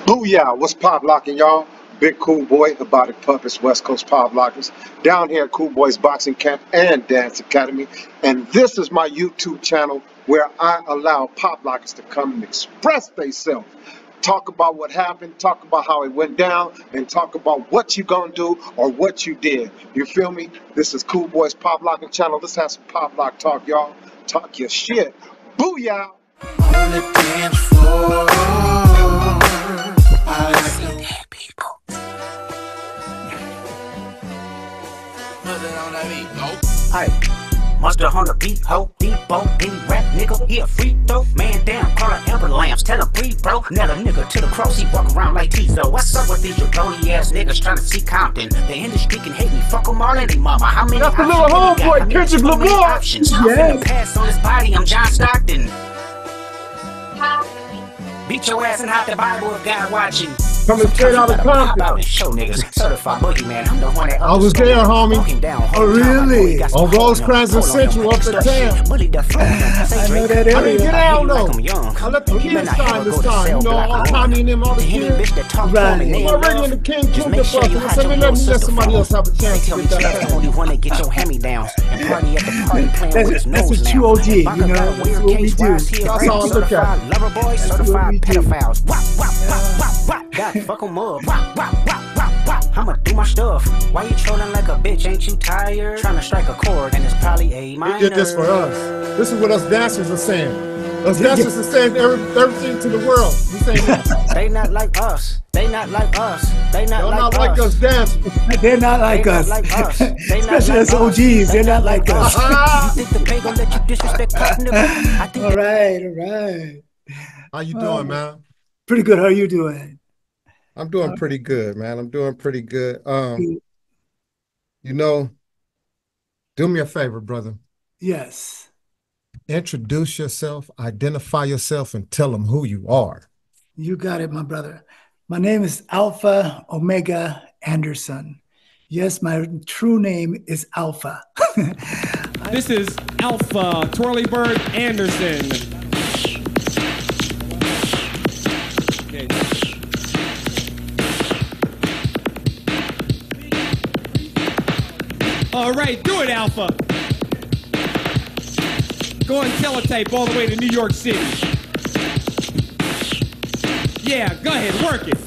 Booyah, what's pop locking, y'all? Big Cool Boy, Robotic Puppets, West Coast Pop Lockers, down here at Cool Boys Boxing Camp and Dance Academy. And this is my YouTube channel where I allow pop lockers to come and express themselves. Talk about what happened, talk about how it went down, and talk about what you gonna do or what you did. You feel me? This is Cool Boys Pop Locking channel. Let's have some pop lock talk, y'all. Talk your shit. Booyah! On the dance floor. Hey, mustard on the beat, ho, depot, any rap nigga, he a free throw. Man down, call an amber lamps, tell him free bro. Nail a nigga to the cross, he walk around like Tizo. What's up with these jabroni ass niggas trying to see Compton? The industry can hate me, fuck them all and they mama. How many that's the little homeboy, Kendrick Lamar. Options? I'm finna pass on his body, I'm John Stockton. Beat your ass and hide the Bible if God watching. Coming straight out of Compton. Show niggas, certified boogeyman. I'm the one that I was there, homie. Oh, really? On Rosecrans Central up at town. I know that area. I didn't get out, though. I let the kids sign this time. You know, all Tommy and them, all the kids. Right. I'm already in the King Kingdom bus. So let somebody else have a chance to get that. The only one that get your hand-me-downs and party at the party playing with his nose. That's a true OG, you know. That's what we do. That's all I look at. Lover boys, certified pedophiles. God, fuck 'em up. I'ma do my stuff. Why you trolling like a bitch? Ain't you tired? Trying to strike a chord, and it's probably A minor. You did this for us. This is what us dancers are saying. Us dancers are saying everything to the world. We saying this. They not like us. They not like us. They not Y'all like not us. like us dancers. They're not like us. Especially as OGs, they're not like us. You think the pay gon' let you disrespect pop nigga? All right. How you doing, man? Pretty good. How are you doing? I'm doing pretty good, man. I'm doing pretty good. You know, do me a favor, brother. Yes. Introduce yourself, identify yourself, and tell them who you are. You got it, my brother. My name is Alpha Omega Anderson. Yes, my true name is Alpha. This is Alpha Twirlybird Anderson. Okay. All right, do it, Alpha. Go on teletape all the way to New York City. Yeah, go ahead, work it.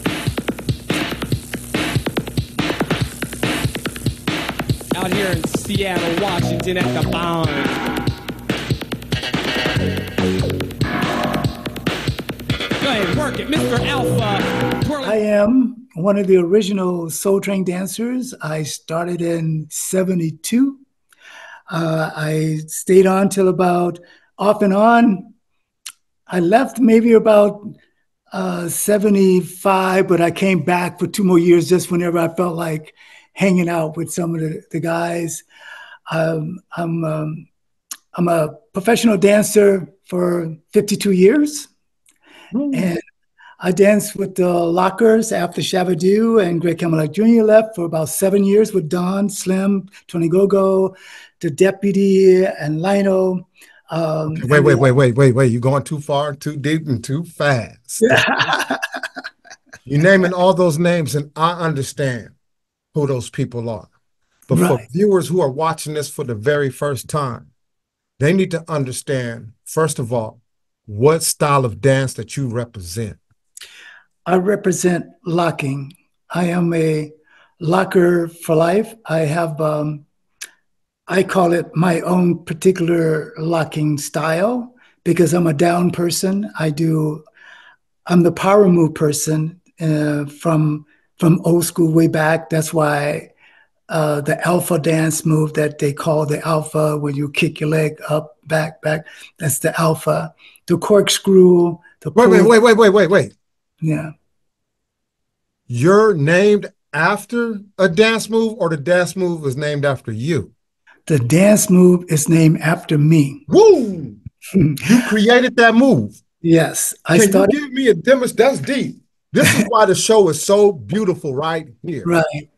Out here in Seattle, Washington at the Barn. Go ahead, work it, Mr. Alpha. I am one of the original Soul Train dancers. I started in '72. I stayed on till about off and on. I left maybe about 75, but I came back for 2 more years just whenever I felt like hanging out with some of the guys. I'm a professional dancer for 52 years. And I danced with the Lockers after Shabba-Doo and Greg Camelot Jr. left for about 7 years with Don, Slim, Tony Gogo, the Deputy, and Lino. Wait. You're going too far, too deep, and too fast. You're naming all those names, and I understand who those people are. But for viewers who are watching this for the very first time, they need to understand, first of all, what style of dance that you represent. I represent locking. I am a locker for life. I have, I call it my own particular locking style because I'm a down person. I'm the power move person from old school way back. That's why the alpha dance move that they call the alpha, when you kick your leg up, back, that's the alpha. The corkscrew, the pull. Wait. Yeah. You're named after a dance move, or the dance move is named after you? The dance move is named after me. Woo! You created that move. Yes. Can you give me a demonstration? That's deep. This is why the show is so beautiful right here. Right.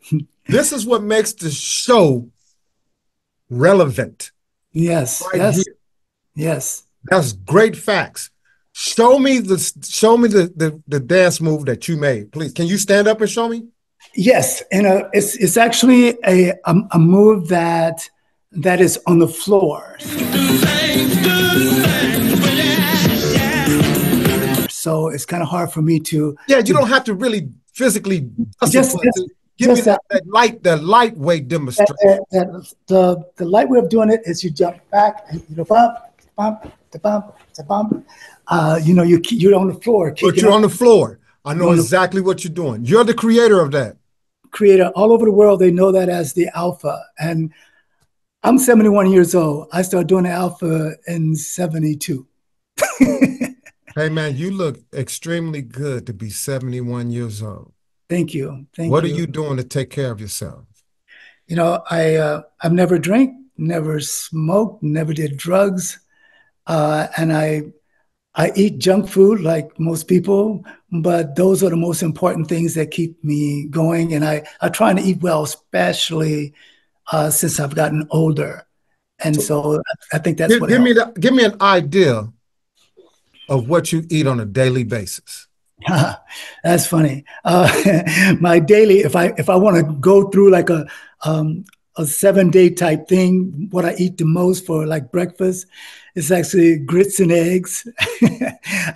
This is what makes the show relevant. Yes. Right here. Yes. That's great facts. Show me the dance move that you made, please. Can you stand up and show me? Yes, and it's actually a move that is on the floor. So it's kind of hard for me to. Yeah, you don't have to really physically just give me that lightweight demonstration. The light way of doing it is you jump back and you go bump, bump, to bump, to bump. You're on the floor. But you're on the floor. I know exactly what you're doing. You're the creator of that. Creator all over the world, they know that as the alpha. And I'm 71 years old. I started doing the alpha in 72. Hey man, you look extremely good to be 71 years old. Thank you. What are you doing to take care of yourself? I've never drank, never smoked, never did drugs, and I eat junk food like most people, but those are the most important things that keep me going. And I try to eat well, especially since I've gotten older. And so I think that's what helps. Give me an idea of what you eat on a daily basis. That's funny. My daily, if I want to go through like a 7-day type thing, what I eat the most for like breakfast is actually grits and eggs.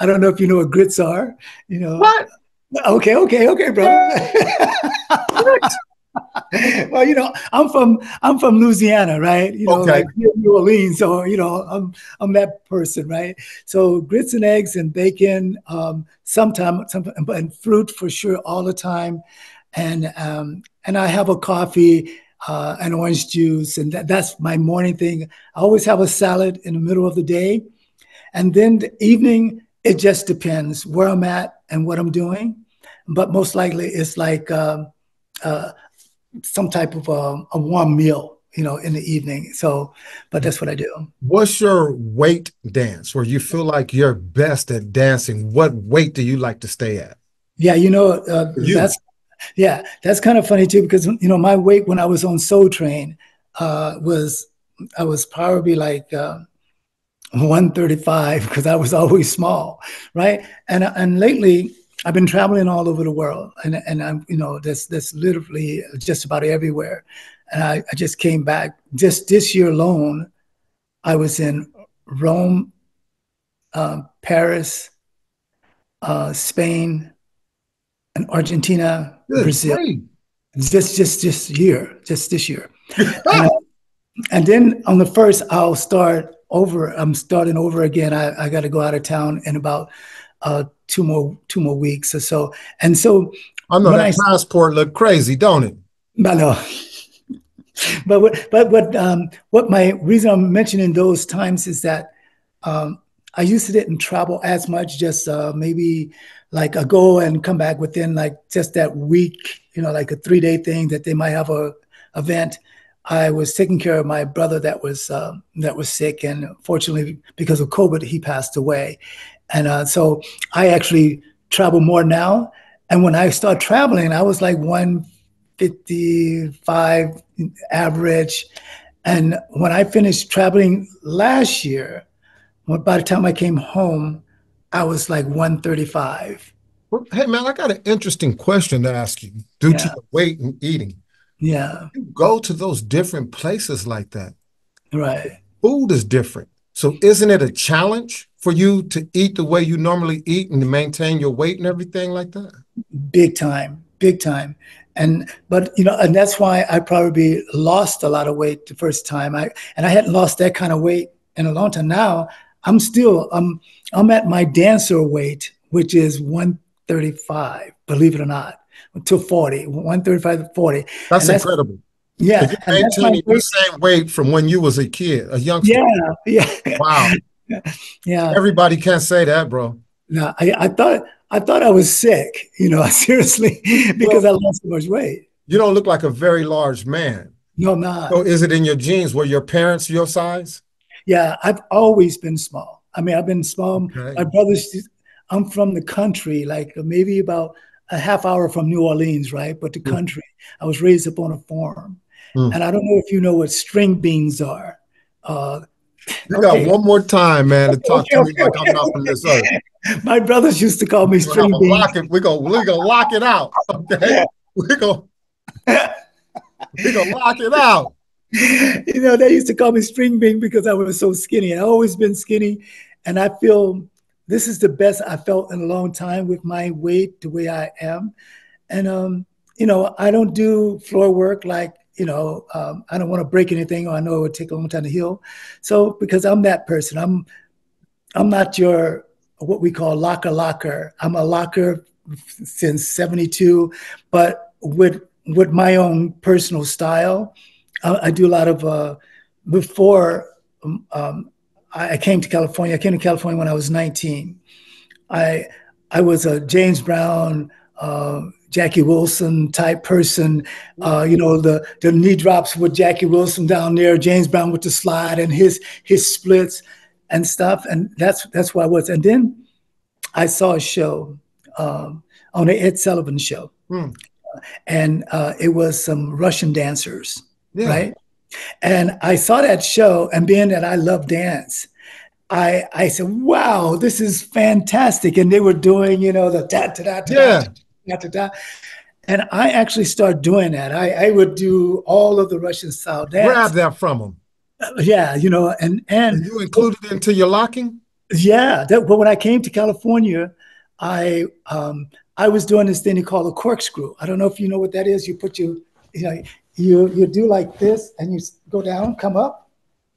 I don't know if you know what grits are. What? Okay, brother. Well, I'm from Louisiana, right? Okay. Like New Orleans, so I'm that person, right? So grits and eggs and bacon, sometimes, and fruit for sure all the time, and I have a coffee, and orange juice, and that's my morning thing. I always have a salad in the middle of the day, and then the evening it just depends where I'm at and what I'm doing, but most likely it's like some type of a warm meal, in the evening. So, but that's what I do. What's your weight dance where you feel like you're best at dancing? What weight do you like to stay at? Yeah, that's kind of funny too, because my weight when I was on Soul Train I was probably like 135 because I was always small, right? And lately I've been traveling all over the world, and I'm that's literally just about everywhere. And I just came back just this year alone. I was in Rome, Paris, Spain, and Argentina, Good Brazil. grief. Just this year. And then on the 1st, I'll start over. I'm starting over again. I got to go out of town in about 2 more weeks or so. And so I know that passport look crazy, don't it? I know. But what my reason I'm mentioning those times is that I used to didn't travel as much, just maybe like I go and come back within like just that week, like a 3-day thing that they might have a event. I was taking care of my brother that was sick, and fortunately because of COVID, he passed away. And so I actually travel more now. And when I start traveling, I was like 155 average. And when I finished traveling last year, by the time I came home, I was like 135. Well, hey, man, I got an interesting question to ask you due to your weight and eating. Yeah. You go to those different places like that. Right. Food is different. So isn't it a challenge for you to eat the way you normally eat and to maintain your weight and everything like that? Big time. But that's why I probably lost a lot of weight the first time. I hadn't lost that kind of weight in a long time. Now I'm at my dancer weight, which is 135, believe it or not, to 40, 135 to 40. That's incredible. Yeah. So you're maintaining the same weight from when you was a kid, a youngster. Yeah. Wow. Yeah. Everybody can't say that, bro. No, I thought I was sick, seriously, because I lost so much weight. You don't look like a very large man. No, I'm not. So is it in your genes? Were your parents your size? Yeah, I've always been small. I mean, I've been small. Okay. My brothers, I'm from the country, like maybe about a half hour from New Orleans, right? But the country, I was raised up on a farm. And I don't know if you know what string beans are. You got Okay. one more time, man, to talk Okay, to me okay, like I'm okay. not from this earth. My brothers used to call me We're gonna have string a bean. lock it. We're gonna lock it out. Okay. We're gonna lock it out. You know, they used to call me string bean because I was so skinny. I've always been skinny. And I feel this is the best I felt in a long time with my weight, the way I am. And, you know, I don't do floor work like, you know, I don't want to break anything or I know it would take a long time to heal. So because I'm that person, I'm not your what we call locker. I'm a locker since '72, but with my own personal style. I do a lot of before I came to California. I came to California when I was 19. I I was a James Brown, Jackie Wilson type person. You know, the knee drops with Jackie Wilson down there, James Brown with the slide and his splits and stuff. And that's what I was. And then I saw a show on the Ed Sullivan show, Hmm. and it was some Russian dancers, Yeah. right? And I saw that show, and being that I love dance, I said, wow, this is fantastic. And they were doing, you know, the da da da da da Yeah. da da da. And I actually started doing that. I would do all of the Russian style Grab dance. that from them. Yeah, you know, And you included it into your locking? yeah. But when I came to California, I I was doing this thing they call a corkscrew. I don't know if you know what that is. You put you know, you do like this, and you go down, come up.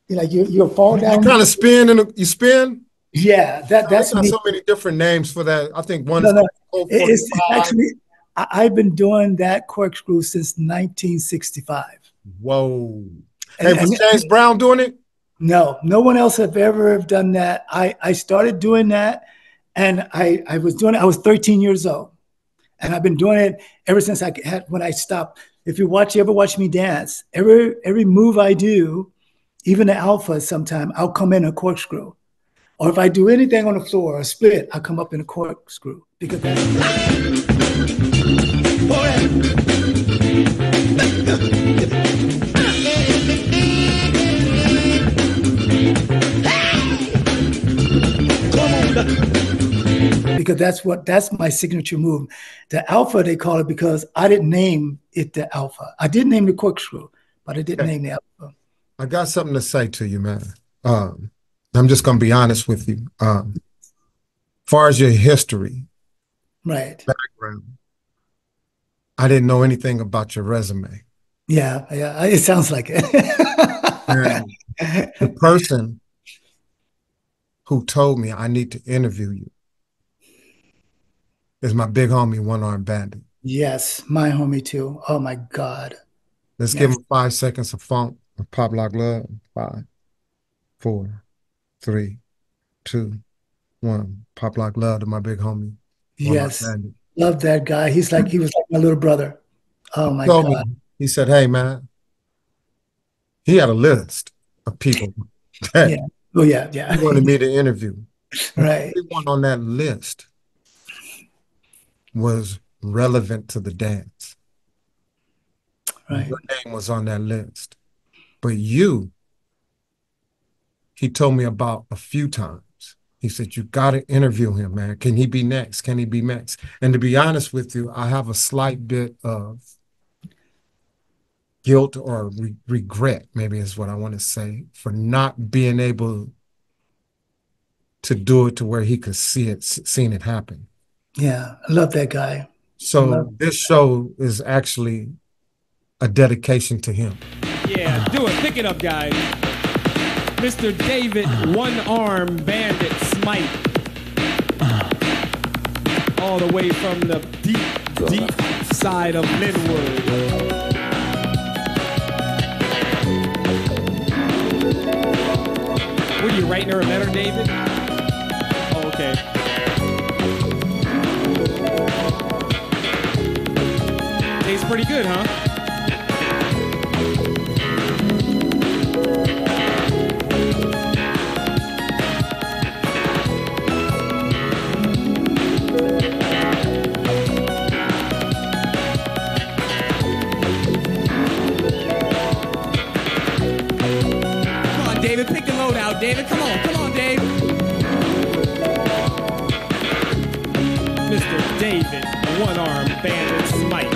You know, you fall You down. kind of spin and you spin? Yeah, They that's got me. so many different names for that. I think one No, is no. called It's 45. actually, I've been doing that corkscrew since 1965. Whoa. Hey, And, was and James Brown doing it? no one else have ever done that. I started doing that, and I was doing it. I was 13 years old, and I've been doing it ever since I had when I stopped. If you ever watch me dance, every move I do, even the alpha, sometime I'll come in a corkscrew. Or if I do anything on the floor or a split, I come up in a corkscrew because that's my signature move. The alpha they call it because I didn't name it the alpha. I did name the corkscrew, but I didn't name the alpha. I got something to say to you, man. I'm just going to be honest with you. Far as your history, Right. background, I didn't know anything about your resume. Yeah. It sounds like it. And the person who told me I need to interview you is my big homie, One Armed Bandit. Yes, my homie too. Oh my God. Let's give him 5 seconds of funk of Pop Lock Love. 5, 4, 3, 2, 1. Pop Lock Love to my big homie. Yes. Love that guy. He was like my little brother. Oh my Told God. me, he said, hey man, he had a list of people that Yeah. Oh yeah. Yeah. he wanted me to interview. Right. Everyone on that list was relevant to the dance. Right. Your name was on that list. But you, he told me about a few times. He said, you got to interview him, man. Can he be next? Can he be next? And to be honest with you, I have a slight bit of guilt or regret, maybe is what I want to say, for not being able to do it to where he could seen it happen. Yeah. I love that guy. So this show is actually a dedication to him. Yeah, do it. Pick it up, guys. Mr. David One Arm Bandit Smite. All the way from the deep side of Linwood. What are you writing her a letter, David? Oh, okay. Tastes pretty good, huh? Come on, David, pick the load out, David, one-arm bandit Smite.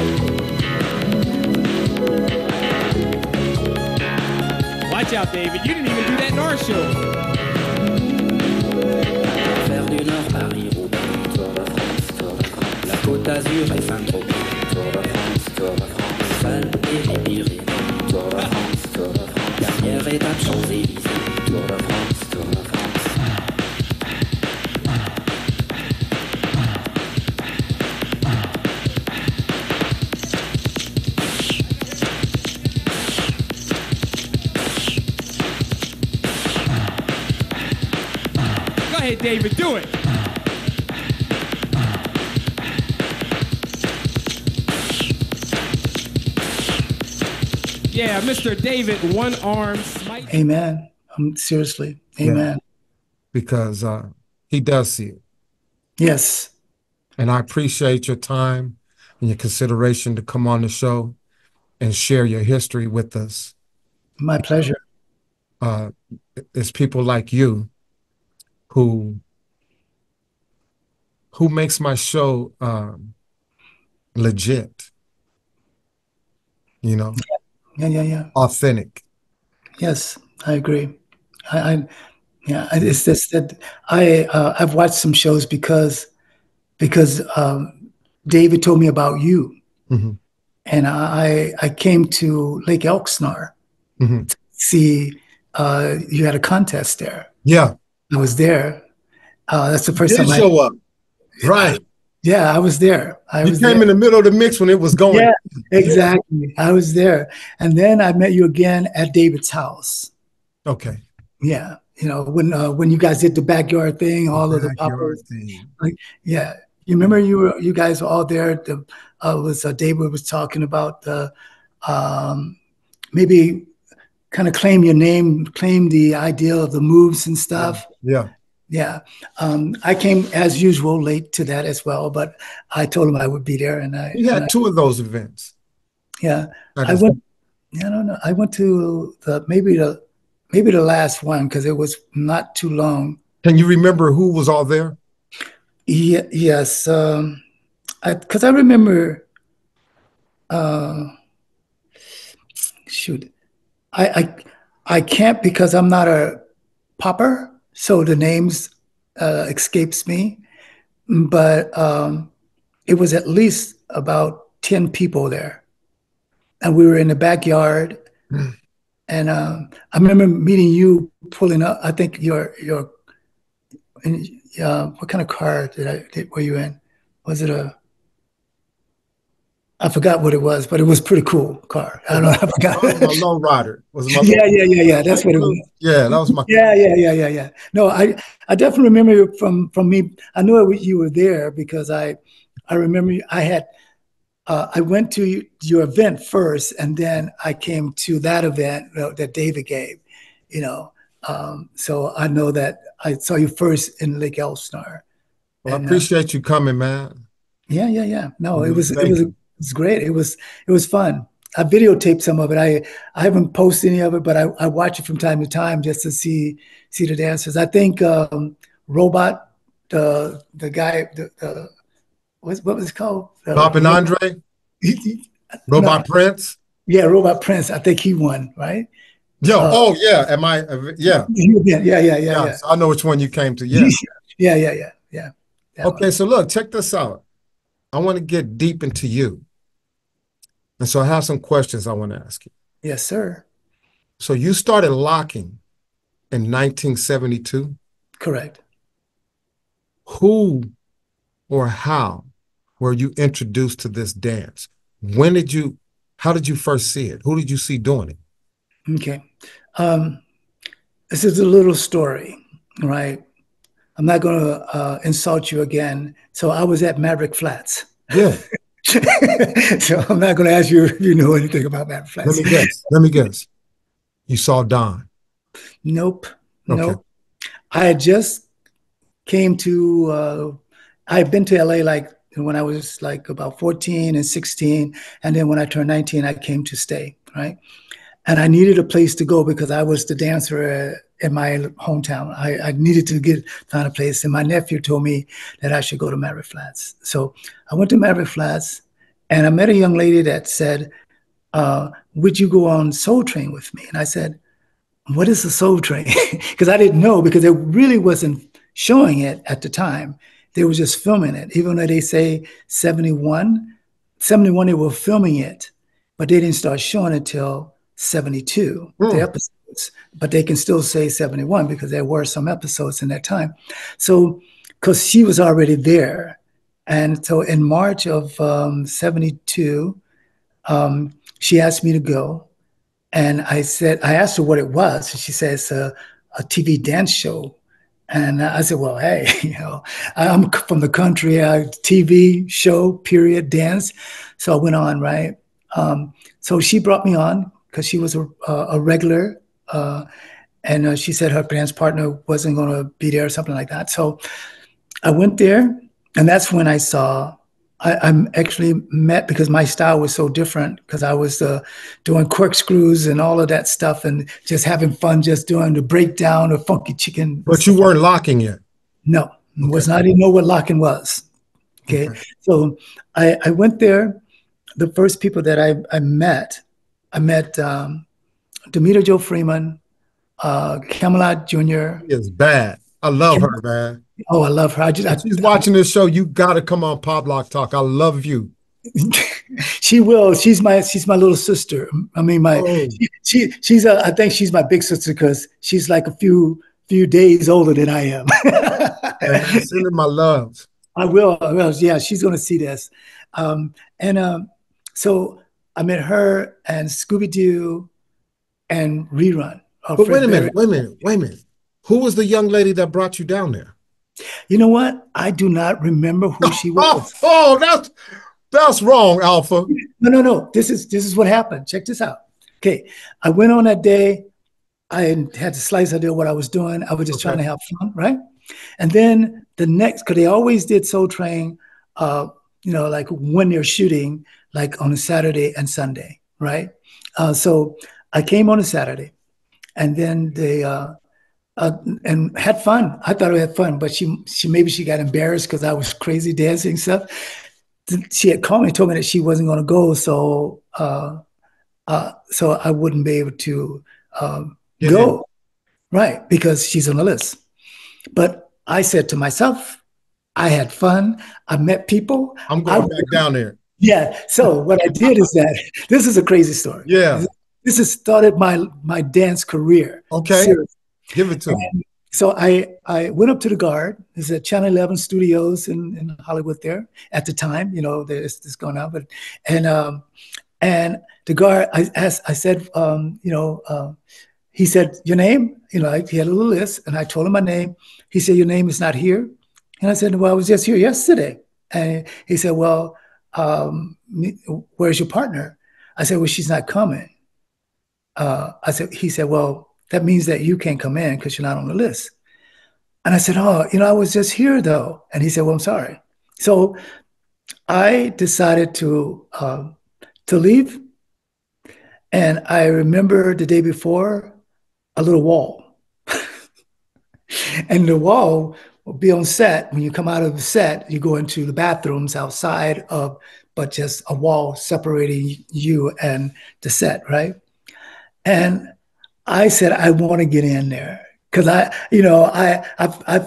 Watch out, David. You didn't even do that in our show. Faire du Nord, Paris, Roubaix, Tour de France, Tour de France. La Côte d'Azur et Saint-Tropez, Tour de France, Tour de France. Alpes et les Pyrénées, Tour de France, Tour de France. Dernière étape, Champs-Élysées, Tour de France, Tour de France. Go ahead, David, do it. Yeah, Mr. David, one-arm Smite. Amen. Seriously. Amen. Yeah. Because he does see it. Yes. And I appreciate your time and your consideration to come on the show and share your history with us. My pleasure. It's people like you who makes my show legit, you know, Yeah. authentic. Yes, I agree. It's just that I've watched some shows because David told me about you, Mm-hmm. and I came to Lake Elksnar Mm-hmm. to see you had a contest there. Yeah. I was there. That's the first Did time show up. Right. Yeah, I was there. You came in the middle of the mix when it was going. Yeah, exactly. I was there, and then I met you again at David's house. Okay. Yeah, you know when you guys did the backyard thing, all of the poppers. Like, yeah, you remember you guys were all there. David was talking about the maybe kind of claim your name, claim the idea of the moves and stuff. Yeah. Yeah. I came as usual late to that as well, but I told him I would be there, and We had two of those events. Yeah, I went. I don't know. I went to maybe the last one because it was not too long. Can you remember who was all there? Yeah, yes, because I remember. Shoot, I can't because I'm not a popper, so the names escapes me. But it was at least about 10 people there, and we were in the backyard. And I remember meeting you pulling up. I think your what kind of car were you in? Was it I forgot what it was, but it was a pretty cool car. I don't know. I forgot. That was my low rider. Yeah. That's what it was. Yeah, that was my. Yeah. No, I definitely remember you from me. I knew you were there because I remember I went to your event first, and then I came to that event that David gave. You know, so I know that I saw you first in Lake Elksnar. Well, I appreciate you coming, man. Yeah. No, it was great. It was fun. I videotaped some of it. I haven't posted any of it, but I watch it from time to time just to see the dancers. I think Robot, the guy, what was it called? Bob and Andre? Robot Prince? Yeah, Robot Prince. I think he won, right? Yeah. Yeah. Am I? Yeah. Yeah. So I know which one you came to. Yeah. Yeah. Okay, so look, check this out. I want to get deep into you. And so I have some questions I want to ask you. Yes, sir. So you started locking in 1972? Correct. Who or how were you introduced to this dance? How did you first see it? Who did you see doing it? Okay. This is a little story, right? I'm not going to insult you again. So I was at Maverick Flats. Yeah. So I'm not going to ask you if you know anything about Maverick Flats. Let me guess. You saw Don. Nope. Okay. Nope. I had just came to, I had been to LA like when I was like about 14 and 16. And then when I turned 19, I came to stay, right? And I needed a place to go because I was the dancer in my hometown. I needed to find a place, and my nephew told me that I should go to Maverick Flats. So I went to Maverick Flats, and I met a young lady that said, would you go on Soul Train with me? And I said, what is the Soul Train? Because I didn't know, because it really wasn't showing it at the time. They were just filming it. Even though they say 71 they were filming it, but they didn't start showing it till 72, the episodes. But they can still say 71 because there were some episodes in that time. So, because she was already there. And so in March of 72, she asked me to go. And I asked her what it was. And she says, a TV dance show. And I said, well, hey, I'm from the country, TV show, period, dance. So I went on, right? So she brought me on because she was a regular. And she said her dance partner wasn't going to be there or something like that. So I went there, and that's when I I'm actually met, because my style was so different, because I was doing corkscrews and all of that stuff and just having fun, just doing the breakdown of Funky Chicken. But you weren't locking yet? No, okay. I didn't know what locking was. Okay. So I went there. The first people that I met Demeter Joe Freeman, Camelot Jr. She is bad. I love her, man. Oh, I love her. If she's watching this show, you got to come on Pop Lock Talk. I love you. She will. She's my little sister. I mean, I think she's my big sister, because she's like a few days older than I am. And send her my love. I will. Yeah, she's going to see this. So I met her and Scooby-Doo and Rerun. But wait a minute. Who was the young lady that brought you down there? You know what? I do not remember who she was. That's wrong, Alpha. No. This is what happened. Check this out. Okay, I went on that day. I had the slice idea what I was doing. I was just trying to have fun, right? And then the next, because they always did Soul Train, like when they're shooting, like on a Saturday and Sunday, right? So I came on a Saturday, and then they and had fun. I thought I had fun, but she got embarrassed because I was crazy dancing and stuff. She had called me and told me that she wasn't going to go, so I wouldn't be able to go, right? Because she's on the list. But I said to myself, I had fun. I met people. I'm going back down there. Yeah. So what I did is that this is a crazy story. Yeah. This has started my dance career. Okay. Seriously. Give it to me. So I went up to the Guard. There's a Channel 11 studios in Hollywood there at the time. There's this going on, and the Guard. I said, he said, your name. He had a little list, and I told him my name. He said, your name is not here. And I said, well, I was just here yesterday. And he said, well, where's your partner? I said, well, she's not coming. He said, well, that means that you can't come in because you're not on the list. And I said, oh, I was just here though. And he said, well, I'm sorry. So I decided to leave. And I remember the day before, a little wall. And the wall will be on set. When you come out of the set, you go into the bathrooms outside but just a wall separating you and the set, right? And I said, I want to get in there because I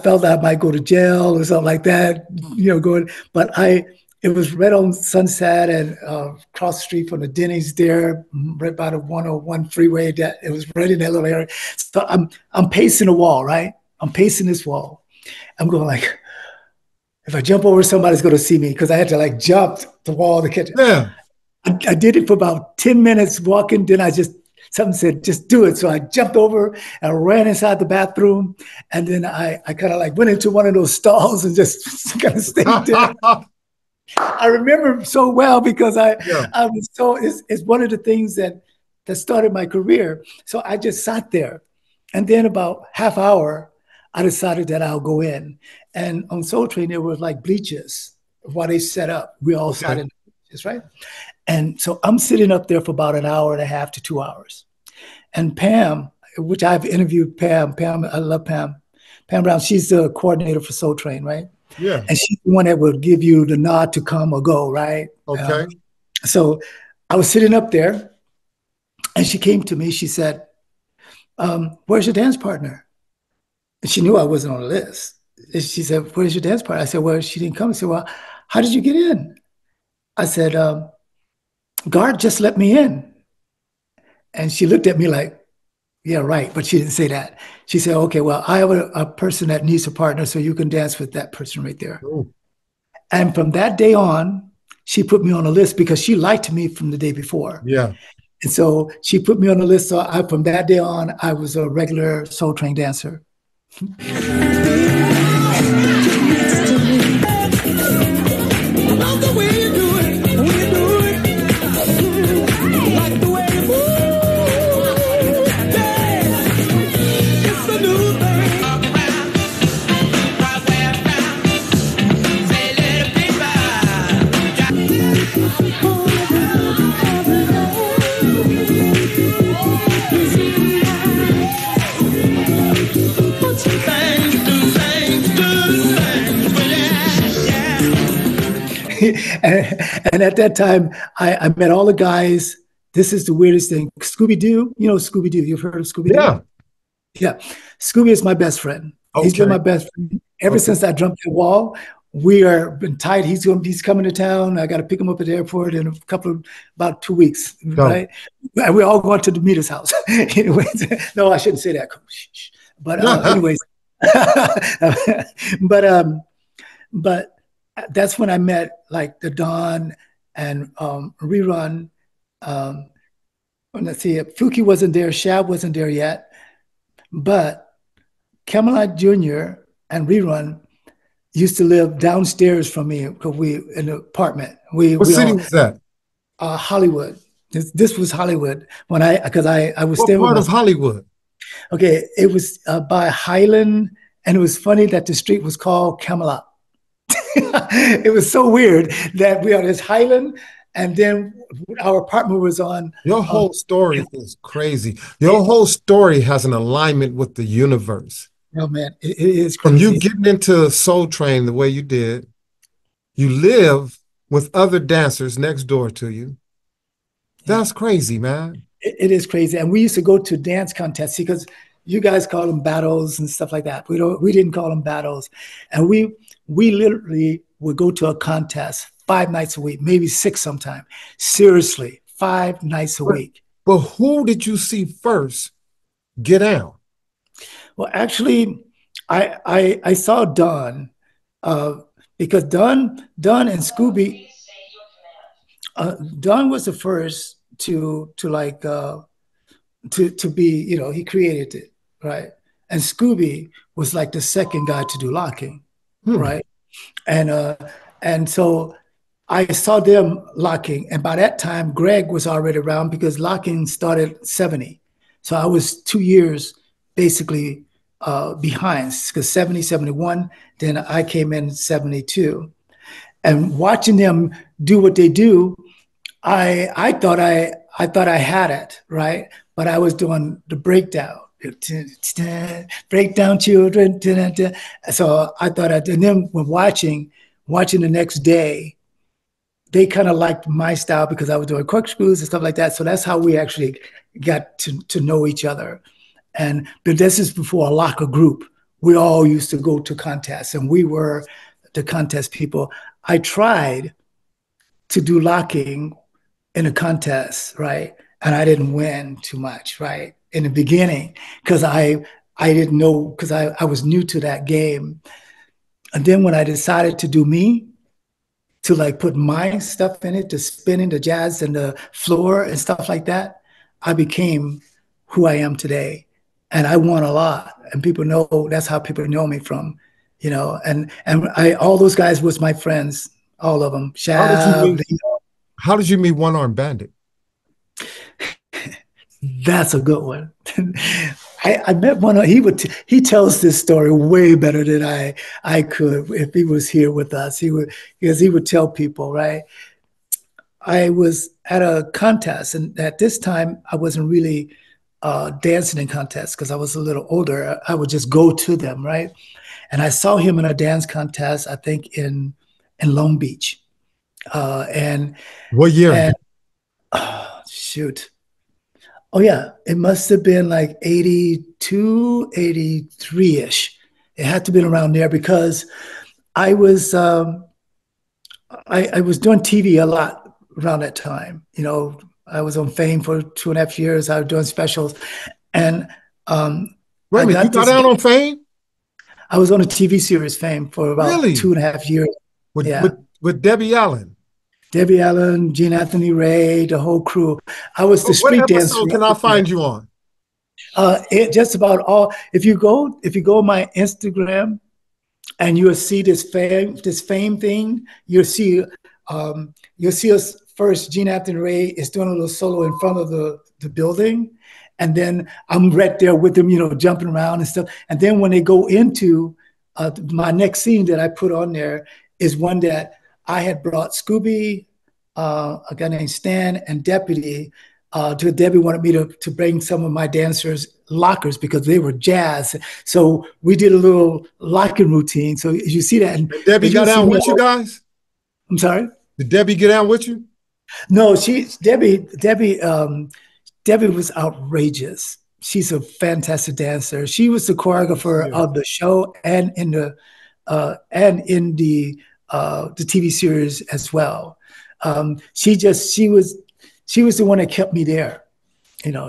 felt I might go to jail or something like that, but it was right on Sunset and across the street from the Denny's there, right by the 101 freeway. That it was right in that little area. So I'm pacing the wall, right? I'm pacing this wall. I'm going like, if I jump over, somebody's going to see me because I had to like jump the wall to catch it. Yeah. I did it for about 10 minutes walking. Then something said, just do it. So I jumped over and ran inside the bathroom. And then I kind of like went into one of those stalls and just kind of stayed there. I remember so well because I was it's one of the things that started my career. So I just sat there. And then about half hour, I decided that I'll go in. And on Soul Train, there were like bleachers while they set up. We all sat in the bleachers, right? And so I'm sitting up there for about an hour and a half to 2 hours. And Pam, which I've interviewed Pam. Pam, I love Pam. Pam Brown, she's the coordinator for Soul Train, right? Yeah. And she's the one that will give you the nod to come or go, right? Okay. So I was sitting up there and she came to me. She said, where's your dance partner? And she knew I wasn't on the list. And she said, where's your dance partner? I said, well, she didn't come. I said, well, how did you get in? I said, guard just let me in. And she looked at me like, yeah, right. But she didn't say that. She said, okay, well, I have a person that needs a partner, so you can dance with that person right there. Ooh. And from that day on, she put me on a list because she liked me from the day before. Yeah. And so she put me on the list. So from that day on, I was a regular Soul Train dancer. And at that time, I met all the guys. This is the weirdest thing. Scooby-Doo, you know Scooby-Doo. You've heard of Scooby-Doo? Yeah. Yeah. Scooby is my best friend. Okay. He's been my best friend ever since I jumped the wall. We are been tight. He's coming to town. I got to pick him up at the airport in about 2 weeks, right? And we're all going to meet his house. Anyways, no, I shouldn't say that. But anyways, but that's when I met like the Don and Rerun. Let's see, Fuki wasn't there, Shab wasn't there yet, but Camelot Jr. and Rerun used to live downstairs from me because we in an apartment. What city was that? Hollywood. This was Hollywood when I was what staying. What part of Hollywood? Okay, it was by Highland, and it was funny that the street was called Camelot. It was so weird that we are this Highland, and then our apartment was on. Your whole story is crazy. Your whole story has an alignment with the universe. Oh man, it is crazy. From you getting into Soul Train the way you did, you live with other dancers next door to you. That's crazy, man. It is crazy, and we used to go to dance contests because you guys call them battles and stuff like that. We didn't call them battles, and we literally would go to a contest 5 nights a week, maybe 6 sometime. Seriously, 5 nights a week. But who did you see first get out? Well, actually, I saw Don because Don and Scooby. Don was the first to be, you know, he created it, right? And Scooby was like the second guy to do locking, right? And so I saw them locking, and by that time Greg was already around because locking started 70. So I was 2 years basically behind, because 70, 71, then I came in 72. And watching them do what they do, I thought I had it, right? But I was doing the breakdown. Breakdown children. So I thought and then when watching the next day, they kind of liked my style because I was doing corkscrews and stuff like that. So that's how we actually got to know each other. But this is before a locker group. We all used to go to contests, and we were the contest people. I tried to do locking in a contest, right? And I didn't win too much, right? In the beginning, because I didn't know, because I was new to that game. And then when I decided to do me, to like put my stuff in it, to spinning the jazz and the floor and stuff like that, I became who I am today. And I won a lot. And people know, that's how people know me from, you know, and all those guys was my friends, all of them. How did you meet One Arm Bandit? That's a good one. I met one. He tells this story way better than I could if he was here with us. Because he would tell people, right? I was at a contest, and at this time I wasn't really dancing in contests because I was a little older. I would just go to them, right? And I saw him in a dance contest, I think in Long Beach, and What year? and shoot, oh yeah, it must have been like 82, 83 ish. It had to have been around there because I was I was doing TV a lot around that time. You know, I was on Fame for 2.5 years. I was doing specials, and Wait a I minute, you got got this. out on Fame? I was on a TV series Fame for about Really? 2.5 years. With Yeah, with with Debbie Allen. Debbie Allen, Gene Anthony Ray, the whole crew. I was the What street dancer. episode can I find you on? It just about all. If you go on my Instagram and you'll see this fame thing. You'll see us first. Gene Anthony Ray is doing a little solo in front of the building, and then I'm right there with them, jumping around and stuff. And then when they go into my next scene that I put on there is one that I had brought Scooby, a guy named Stan, and Deputy. Debbie wanted me to bring some of my dancers lockers because they were jazz. So we did a little locking routine. So you see that, and And Debbie as you got see down me, with you guys? I'm sorry. Did Debbie get down with you? No, Debbie was outrageous. She's a fantastic dancer. She was the choreographer Yeah. of the show and in the TV series as well. She was the one that kept me there.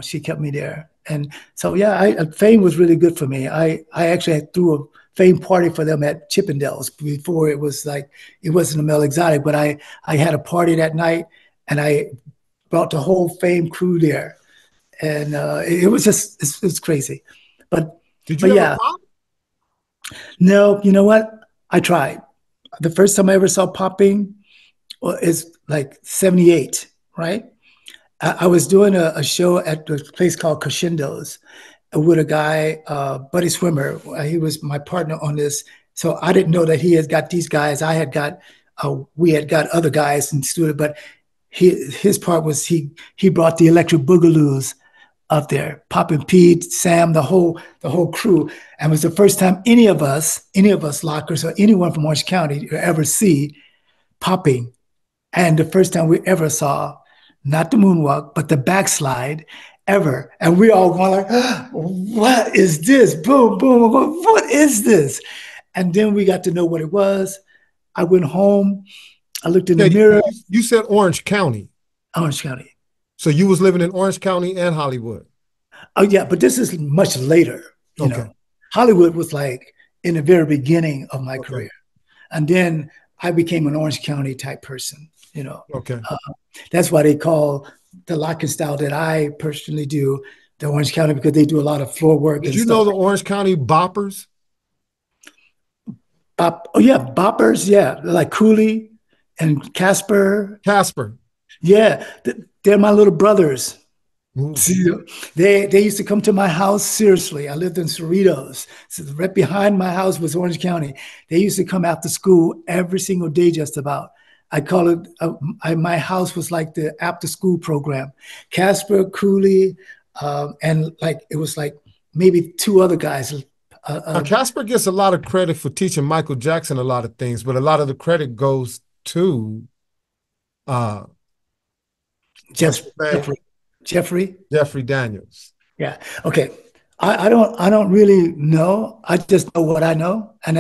She kept me there. And so yeah, Fame was really good for me. I actually threw a Fame party for them at Chippendales before it wasn't a Mel Exotic, but I had a party that night and I brought the whole Fame crew there, and it was just it's crazy, but Did but you ever yeah, pop? no, you know what? I tried. The first time I ever saw popping is like '78, right? I was doing a show at a place called Crescendos with a guy, Buddy Swimmer. He was my partner on this. So I didn't know that he had got these guys. We had got other guys in the studio, but his part was he brought the electric boogaloos up there, Poppin' Pete, Sam, the whole crew. And it was the first time any of us lockers or anyone from Orange County ever see popping. And the first time we ever saw, not the moonwalk, but the backslide ever. And we all going like, what is this? Boom, boom, boom. What is this? And then we got to know what it was. I went home. I looked in the Okay, mirror. you said Orange County. Orange County. So you was living in Orange County and Hollywood. Oh yeah, but this is much later. Okay. Hollywood was like in the very beginning of my Okay. career, and then I became an Orange County type person. Okay. That's why they call the locking style that I personally do the Orange County, because they do a lot of floor work Did and you stuff. know the Orange County boppers? Oh yeah, boppers, yeah, like Cooley and Casper. Casper. Yeah, they're my little brothers. Ooh. See, they used to come to my house. Seriously, I lived in Cerritos. So right behind my house was Orange County. They used to come after school every single day, just about. I call it. My house was like the after school program. Casper, Cooley, and like it was like maybe two other guys. Now, Casper gets a lot of credit for teaching Michael Jackson a lot of things, but a lot of the credit goes to Jeffrey Daniels. Yeah. Okay. I don't really know. I just know what I know. And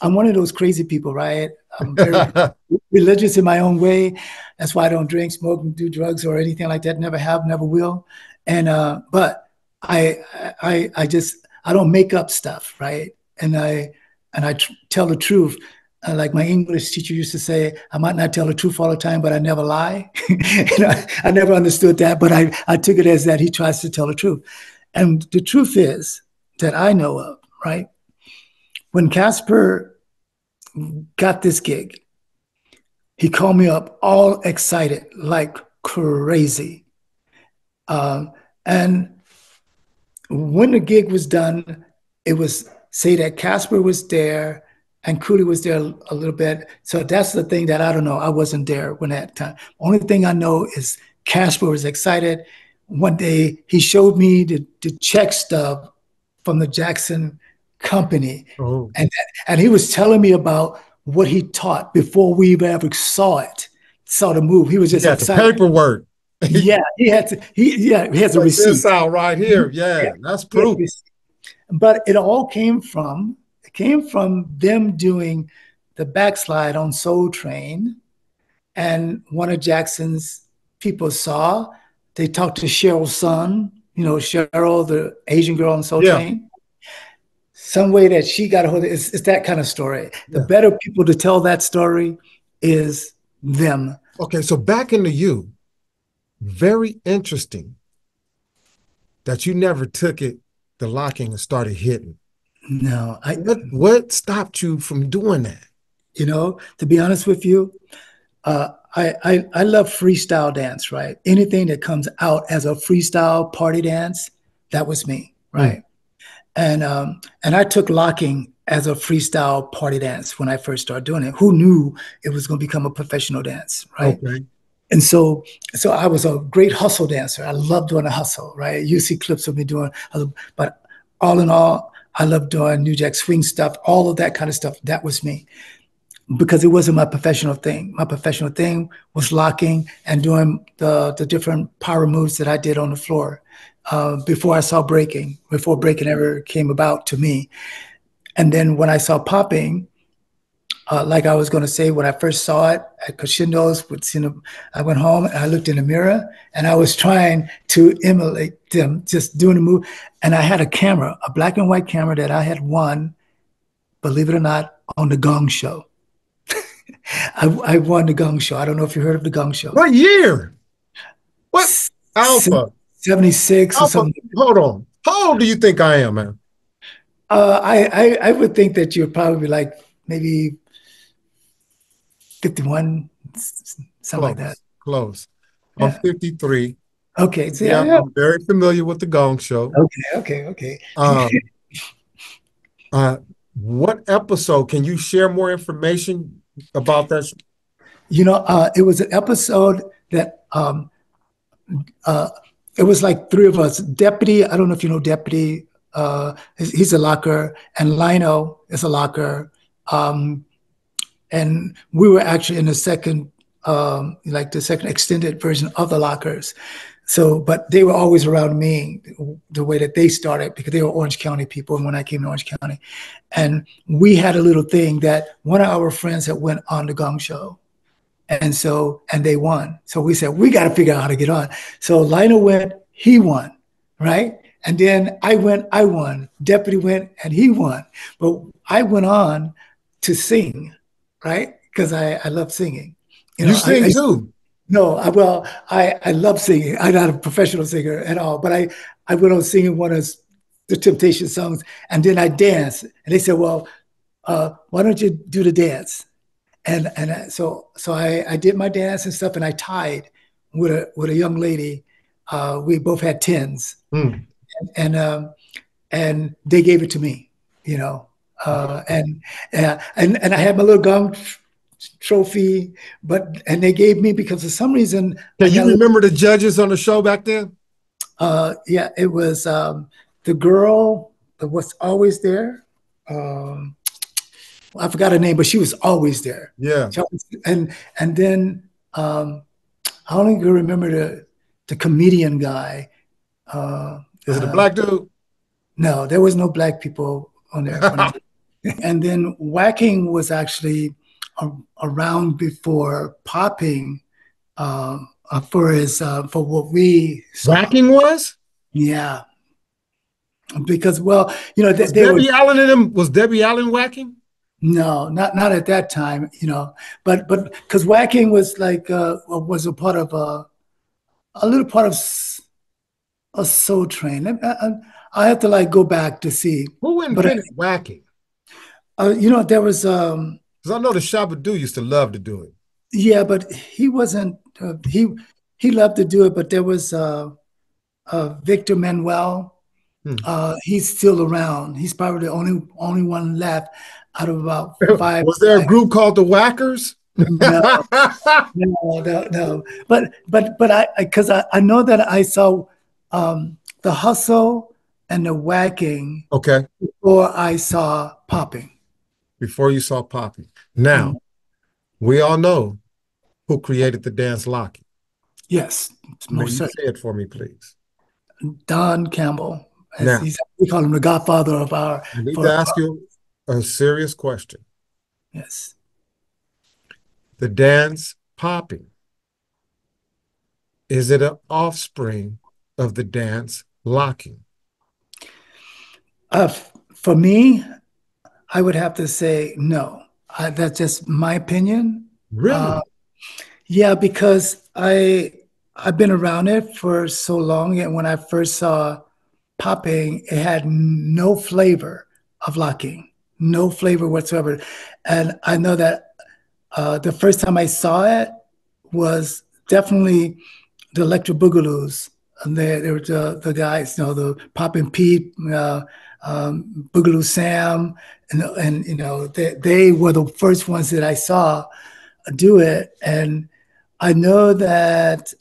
I'm one of those crazy people, right? I'm very religious in my own way. That's why I don't drink, smoke, and do drugs or anything like that. Never have, never will. And but I don't make up stuff, right? And I tell the truth. Like my English teacher used to say, I might not tell the truth all the time, but I never lie. I never understood that, but I took it as that he tries to tell the truth. And the truth is that I know of, right? When Casper got this gig, he called me up all excited, like crazy. And when the gig was done, it was say that Casper was there and Cooley was there a little bit. So that's the thing that I don't know. I wasn't there when that time. Only thing I know is Casper was excited. one day he showed me the check stub from the Jackson company. Oh. And he was telling me about what he taught before we ever saw the move. He was just Yeah, the excited. paperwork. Yeah, he has a Check receipt. this out right here. Yeah, that's proof. But it all came from them doing the backslide on Soul Train, and one of Jackson's people saw. They talked to Cheryl's son, Cheryl, the Asian girl on Soul Train. Some way that she got a hold of it. It's that kind of story. The better people to tell that story is them. Okay, so back into you. Very interesting that you never took it, the locking, and started hitting. No. What stopped you from doing that? To be honest with you, I love freestyle dance, right? Anything that comes out as a freestyle party dance, that was me, right? And I took locking as a freestyle party dance when I first started doing it. Who knew it was going to become a professional dance, right? Okay. And so I was a great hustle dancer. I loved doing a hustle, right? You see clips of me doing, but all in all, I loved doing New Jack Swing stuff, all of that kind of stuff. That was me, because it wasn't my professional thing. My professional thing was locking and doing the different power moves that I did on the floor before I saw breaking, before breaking ever came about to me. And then when I saw popping, like I was going to say, when I first saw it at Crescendo's, I went home and I looked in the mirror and I was trying to emulate them, just doing the move. And I had a camera, a black and white camera that I had won, believe it or not, on the Gong Show. I won the Gong Show. I don't know if you heard of the Gong Show. What year? What? Alpha? 76 or something. Hold on. How old do you think I am, man? I would think that you're probably like maybe 51, something like that. Close. I'm 53. Okay. So yeah, I'm very familiar with the Gong Show. Okay. What episode? Can you share more information about that? It was an episode that it was like three of us. Deputy, I don't know if you know Deputy. He's a locker, and Lino is a locker. And we were actually in the second, the second extended version of the lockers. So, but they were always around me the way that they started, because they were Orange County people. And when I came to Orange County, and we had a little thing that one of our friends had went on the Gong Show. And they won. So we said, we got to figure out how to get on. So Lionel went, he won, right? And then I went, I won. Deputy went, and he won. But I went on to sing, right? Because I love singing. You sing too? No, I love singing. I'm not a professional singer at all, but I went on singing one of the Temptation songs, and then I danced. And they said, well, why don't you do the dance? So I did my dance and stuff, and I tied with a young lady. We both had 10s, and they gave it to me, and I had my little gong trophy, and they gave me, because for some reason. Can you remember the judges on the show back then? Yeah, it was the girl that was always there. I forgot her name, but she was always there. Yeah. And then I only can remember the comedian guy. Is it a black dude? No, there was no black people on there. And then whacking was actually around before popping for what we saw. Whacking was? Yeah. Because, was Debbie Allen whacking? No, not at that time, but because whacking was like was a part of a little part of a Soul Train. I have to go back to see who invented whacking. There was because I know the Shabba-Doo used to love to do it. Yeah, but he wasn't. He loved to do it, but there was Victor Manuel. He's still around. He's probably the only one left out of about 5. Was there a group called the Whackers? No. But I know that I saw the hustle and the whacking Okay. before I saw popping. Before you saw popping. Now, we all know who created the dance locking. Yes, May most you certainly. say it for me, please? Don Campbell, as Now, we call him the godfather of I need to ask you a serious question. yes. The dance popping, is it an offspring of the dance locking? For me, I would have to say no. That's just my opinion. Really? Yeah, because I've been around it for so long, and when I first saw popping, it had no flavor of locking, no flavor whatsoever. And I know that the first time I saw it was definitely the Electric Boogaloos. And they were the guys, the Poppin' Pete, Boogaloo Sam, and they were the first ones that I saw do it. And I know that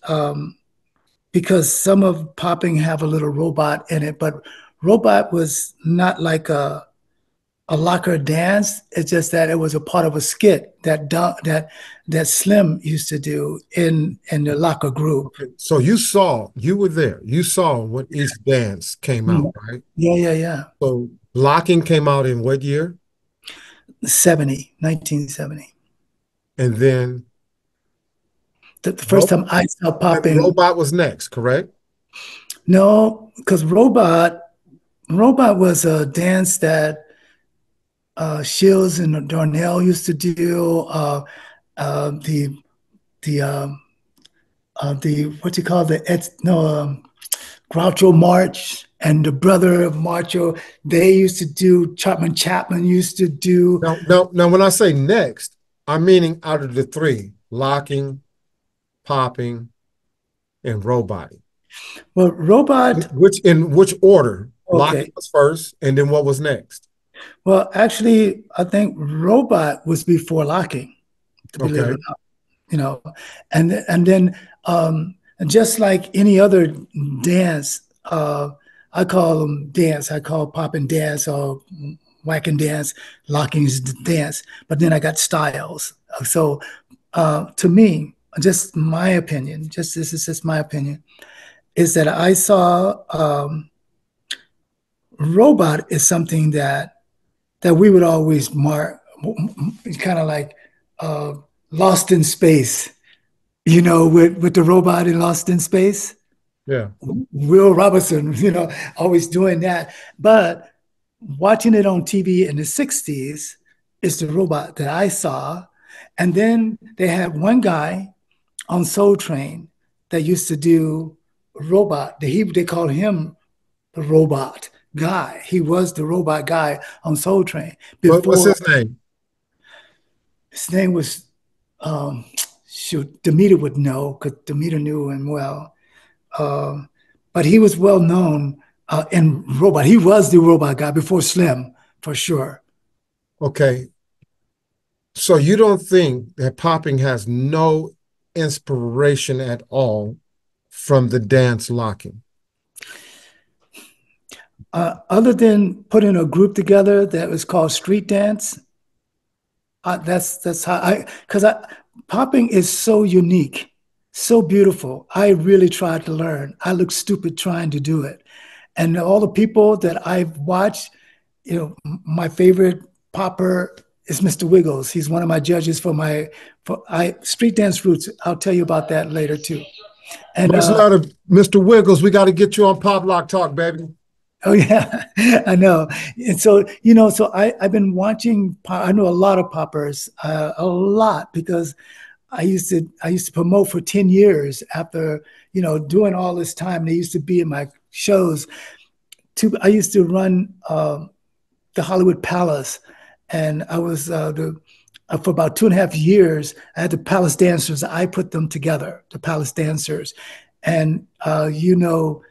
because some of popping have a little robot in it, but robot was not like a locker dance. It's just that it was a part of a skit that Slim used to do in the locker group. Okay. So you were there. You saw when each dance came out, right? Yeah. So locking came out in what year? 1970. And then The first time I saw popping. robot was next, correct? No, because robot was a dance that Shields and Darnell used to do. Uh, the the the what you call the Groucho March and the brother of Marcho. They used to do. Chapman used to do. Now, when I say next, I'm meaning out of the three: locking, popping, and roboting. Well, robot. In which order? Okay. Locking was first, and then what was next? Well, actually, I think robot was before locking. To believe it or not, and then just like any other dance, I call them dance. I call pop and dance or whack and dance, locking is dance. But then I got styles. So to me, just my opinion, this is just my opinion, is that I saw robot is something that we would always mark, kind of like Lost in Space, with the robot in Lost in Space. Yeah. Will Robinson, always doing that. But watching it on TV in the 60s is the robot that I saw. And then they had one guy on Soul Train that used to do robot. They called him the robot guy. He was the robot guy on Soul Train. What's his name? His name was, Demeter would know because Demeter knew him well. But he was well known in robot. He was the robot guy before Slim, for sure. Okay. So you don't think that popping has no inspiration at all from the dance locking? Other than putting a group together that was called street dance, that's how because popping is so unique, so beautiful. I really tried to learn. I look stupid trying to do it, and all the people that I've watched, my favorite popper is Mr. Wiggles. He's one of my judges for Street Dance Roots. I'll tell you about that later too. And there's a lot of Mr. Wiggles. We got to get you on Pop Lock Talk, baby. Oh yeah, I know. And so, I've been watching, I know a lot of poppers, a lot, because I used to promote for 10 years after, doing all this time. They used to be in my shows. I used to run the Hollywood Palace, and I was for about 2.5 years, I had the Palace dancers. I put them together, the Palace dancers. And Gerardo,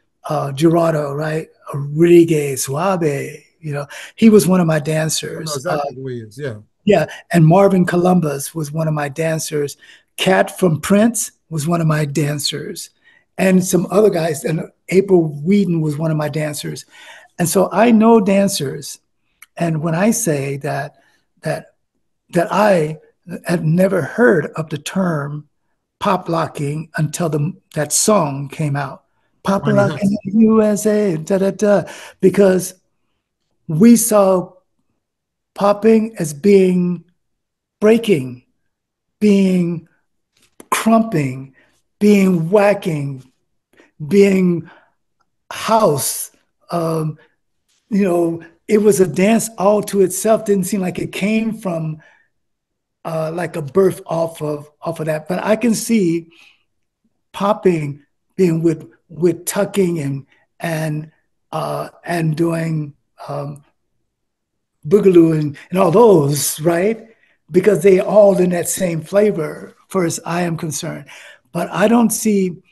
right? Rodriguez, Suave, he was one of my dancers. Exactly who he is, yeah. Yeah, and Marvin Columbus was one of my dancers. Cat from Prince was one of my dancers. and some other guys. And April Whedon was one of my dancers. And so I know dancers. And when I say that I had never heard of the term pop locking until that song came out. Pop Ronnie locking Hudson. in the USA, da da da, because we saw popping as being breaking, being crumping, being whacking, being house. You know, it was a dance all to itself. Didn't seem like it came from like a birth off of that. But I can see popping being with tucking and doing boogaloo and all those, right? Because they all in that same flavor, far as I am concerned. But I don't see,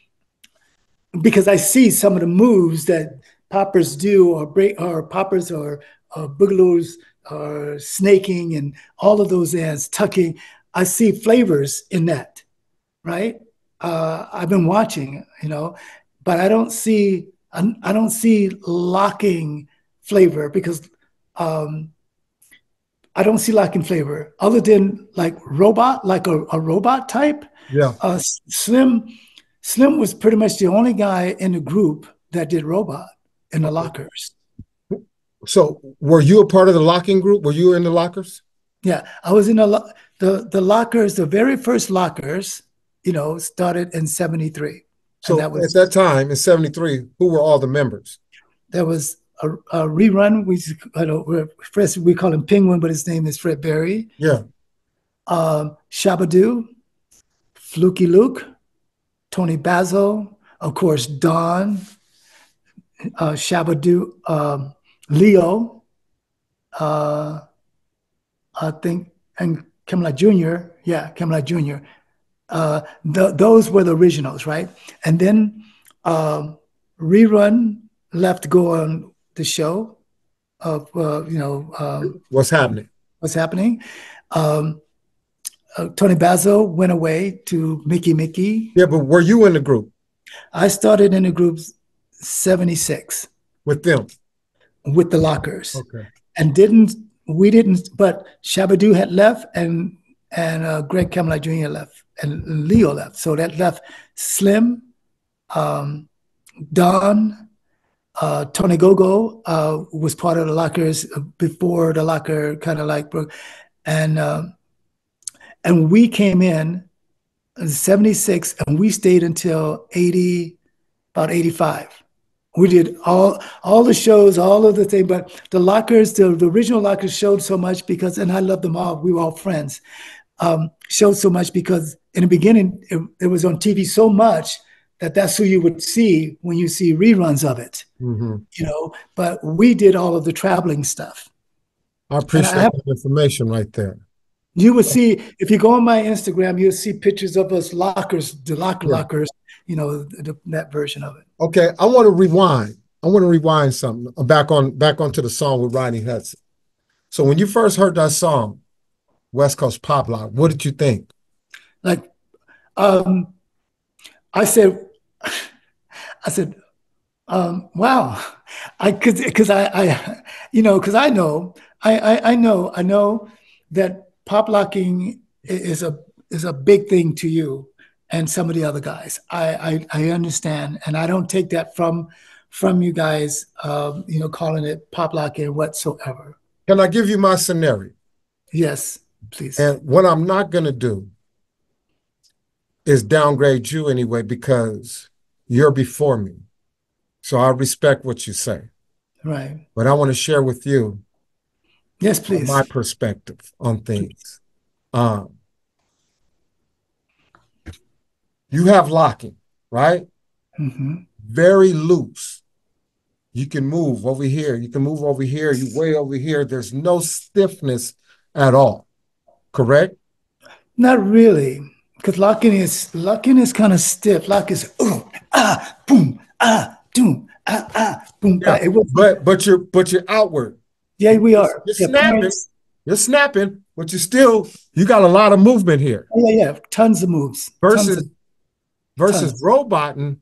because I see some of the moves that poppers do, or break, or poppers, or boogaloos, or snaking, and all of those as tucking. I see flavors in that, right? I've been watching, but I don't see locking flavor, because um, I don't see locking flavor other than like robot, like a robot type. Yeah. Slim Slim was pretty much the only guy in the group that did robot in the lockers. So were you a part of the locking group? Were you in the lockers? Yeah, I was in the lockers. The very first lockers, started in '73, and So at that time in '73, who were all the members? there was a rerun. We call him Penguin, but his name is Fred Berry. Yeah. Shabadoo, Fluky Luke, Tony Basil, of course, Don, Shabadoo, Leo, I think, and Kemla Jr. Yeah, Kemla Jr. Those were the originals, right? And then Rerun left to go on the show of, What's happening? What's happening. Tony Basil went away to Mickey. Yeah, but were you in the group? I started in the group '76 with them, with the lockers. Okay. And but Shabadoo had left, and Greg Kemla Jr. left, and Leo left. So that left Slim, Don, Tony Gogo was part of the lockers before the locker kind of like broke, and we came in '76, and we stayed until about '85. We did all the shows, all of the things, but the lockers, the original lockers showed so much because, and I love them all. We were all friends. Showed so much because in the beginning it was on TV so much that's who you would see when you see reruns of it. Mm-hmm. But we did all of the traveling stuff. I appreciate that information right there. You would see, if you go on my Instagram, you'll see pictures of us lockers, the lockers, that version of it. Okay, I want to rewind something back onto the song with Ronnie Hudson. So when you first heard that song, West Coast Pop Lock, what did you think? Like, I said, wow, because I know that pop locking is a big thing to you and some of the other guys. I understand, and I don't take that from you guys, calling it pop locking whatsoever. Can I give you my scenario? Yes, please. And what I'm not going to do is downgrade you anyway, because you're before me. So I respect what you say. Right. But I want to share with you, yes, please, my perspective on things. You have locking, right? Mm-hmm. Very loose. You can move over here. You can move over here. You way over here. There's no stiffness at all. Correct? Not really, because locking is kind of stiff. Lock is boom, doom, boom. Yeah, but you're outward. Yeah, we are. You're snapping. You're snapping, but you got a lot of movement here. Yeah, tons of moves. Versus roboting,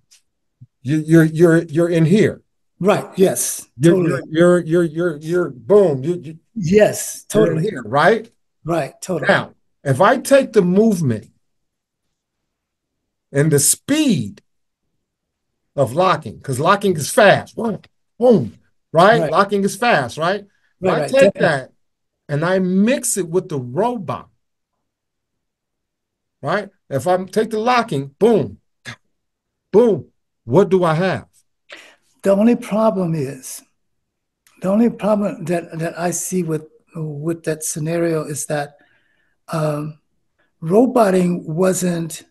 You're in here. Right. Yes. You're Totally. you're boom. Yes. You're in Totally. here, right? Right. Totally. Now, if I take the movement and the speed of locking, because locking is fast, boom, boom, right? Right. Locking is fast, right? If Right. I Right. take Definitely. that and I mix it with the robot, right? If I take the locking, boom, boom, what do I have? The only problem that I see with that scenario is that um, roboting wasn't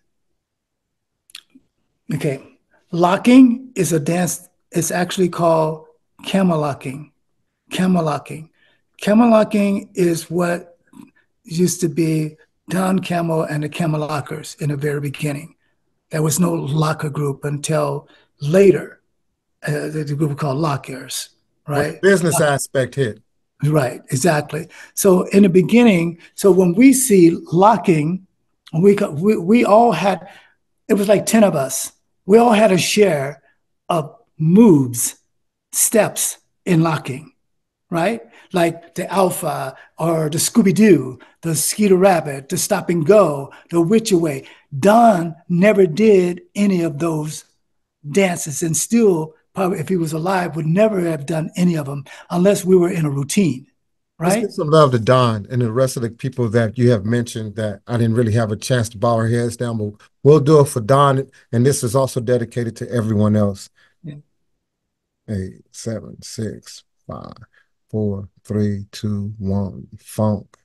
okay. Locking is a dance. It's actually called camel locking. Camel locking. Camel locking is what used to be Don Camel and the Camel Lockers in the very beginning. There was no locker group until later. The group called Lockers, What the right? business aspect hit? Right, exactly. So in the beginning, so when we see locking, we all had, it was like 10 of us. We all had a share of moves, steps in locking, right? Like the Alpha or the Scooby Doo, the Skeeter Rabbit, the Stop and Go, the Witch Away. Don never did any of those dances, and still, probably if he was alive, would never have done any of them unless we were in a routine, Let's give right? some love to Don and the rest of the people that you have mentioned that I didn't really have a chance to bow our heads down, but we'll do it for Don. And this is also dedicated to everyone else. Yeah. 8, 7, 6, 5, 4, 3, 2, 1. Funk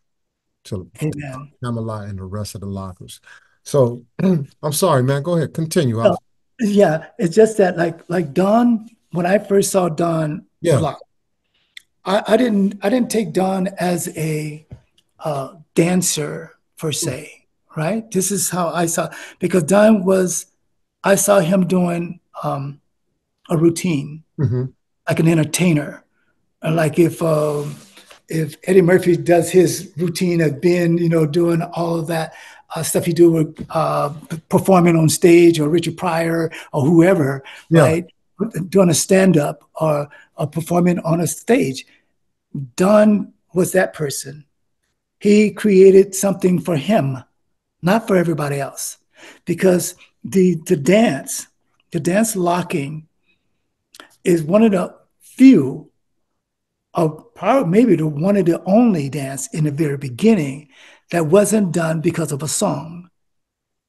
to Amen. Camelot and the rest of the lockers. So I'm sorry, man. Go ahead. Continue. So, yeah, it's just that like Don, when I first saw Don Yeah. lock, I didn't take Don as a dancer per se, right? This is how I saw, because Don was, I saw him doing a routine, Mm-hmm. like an entertainer. Like if Eddie Murphy does his routine of being, doing all of that stuff he do with performing on stage, or Richard Pryor or whoever, Yeah. right? Doing a stand up or performing on a stage. Don was that person. He created something for him, not for everybody else, because the dance locking is one of the few, of probably maybe the one of the only dance in the very beginning that wasn't done because of a song.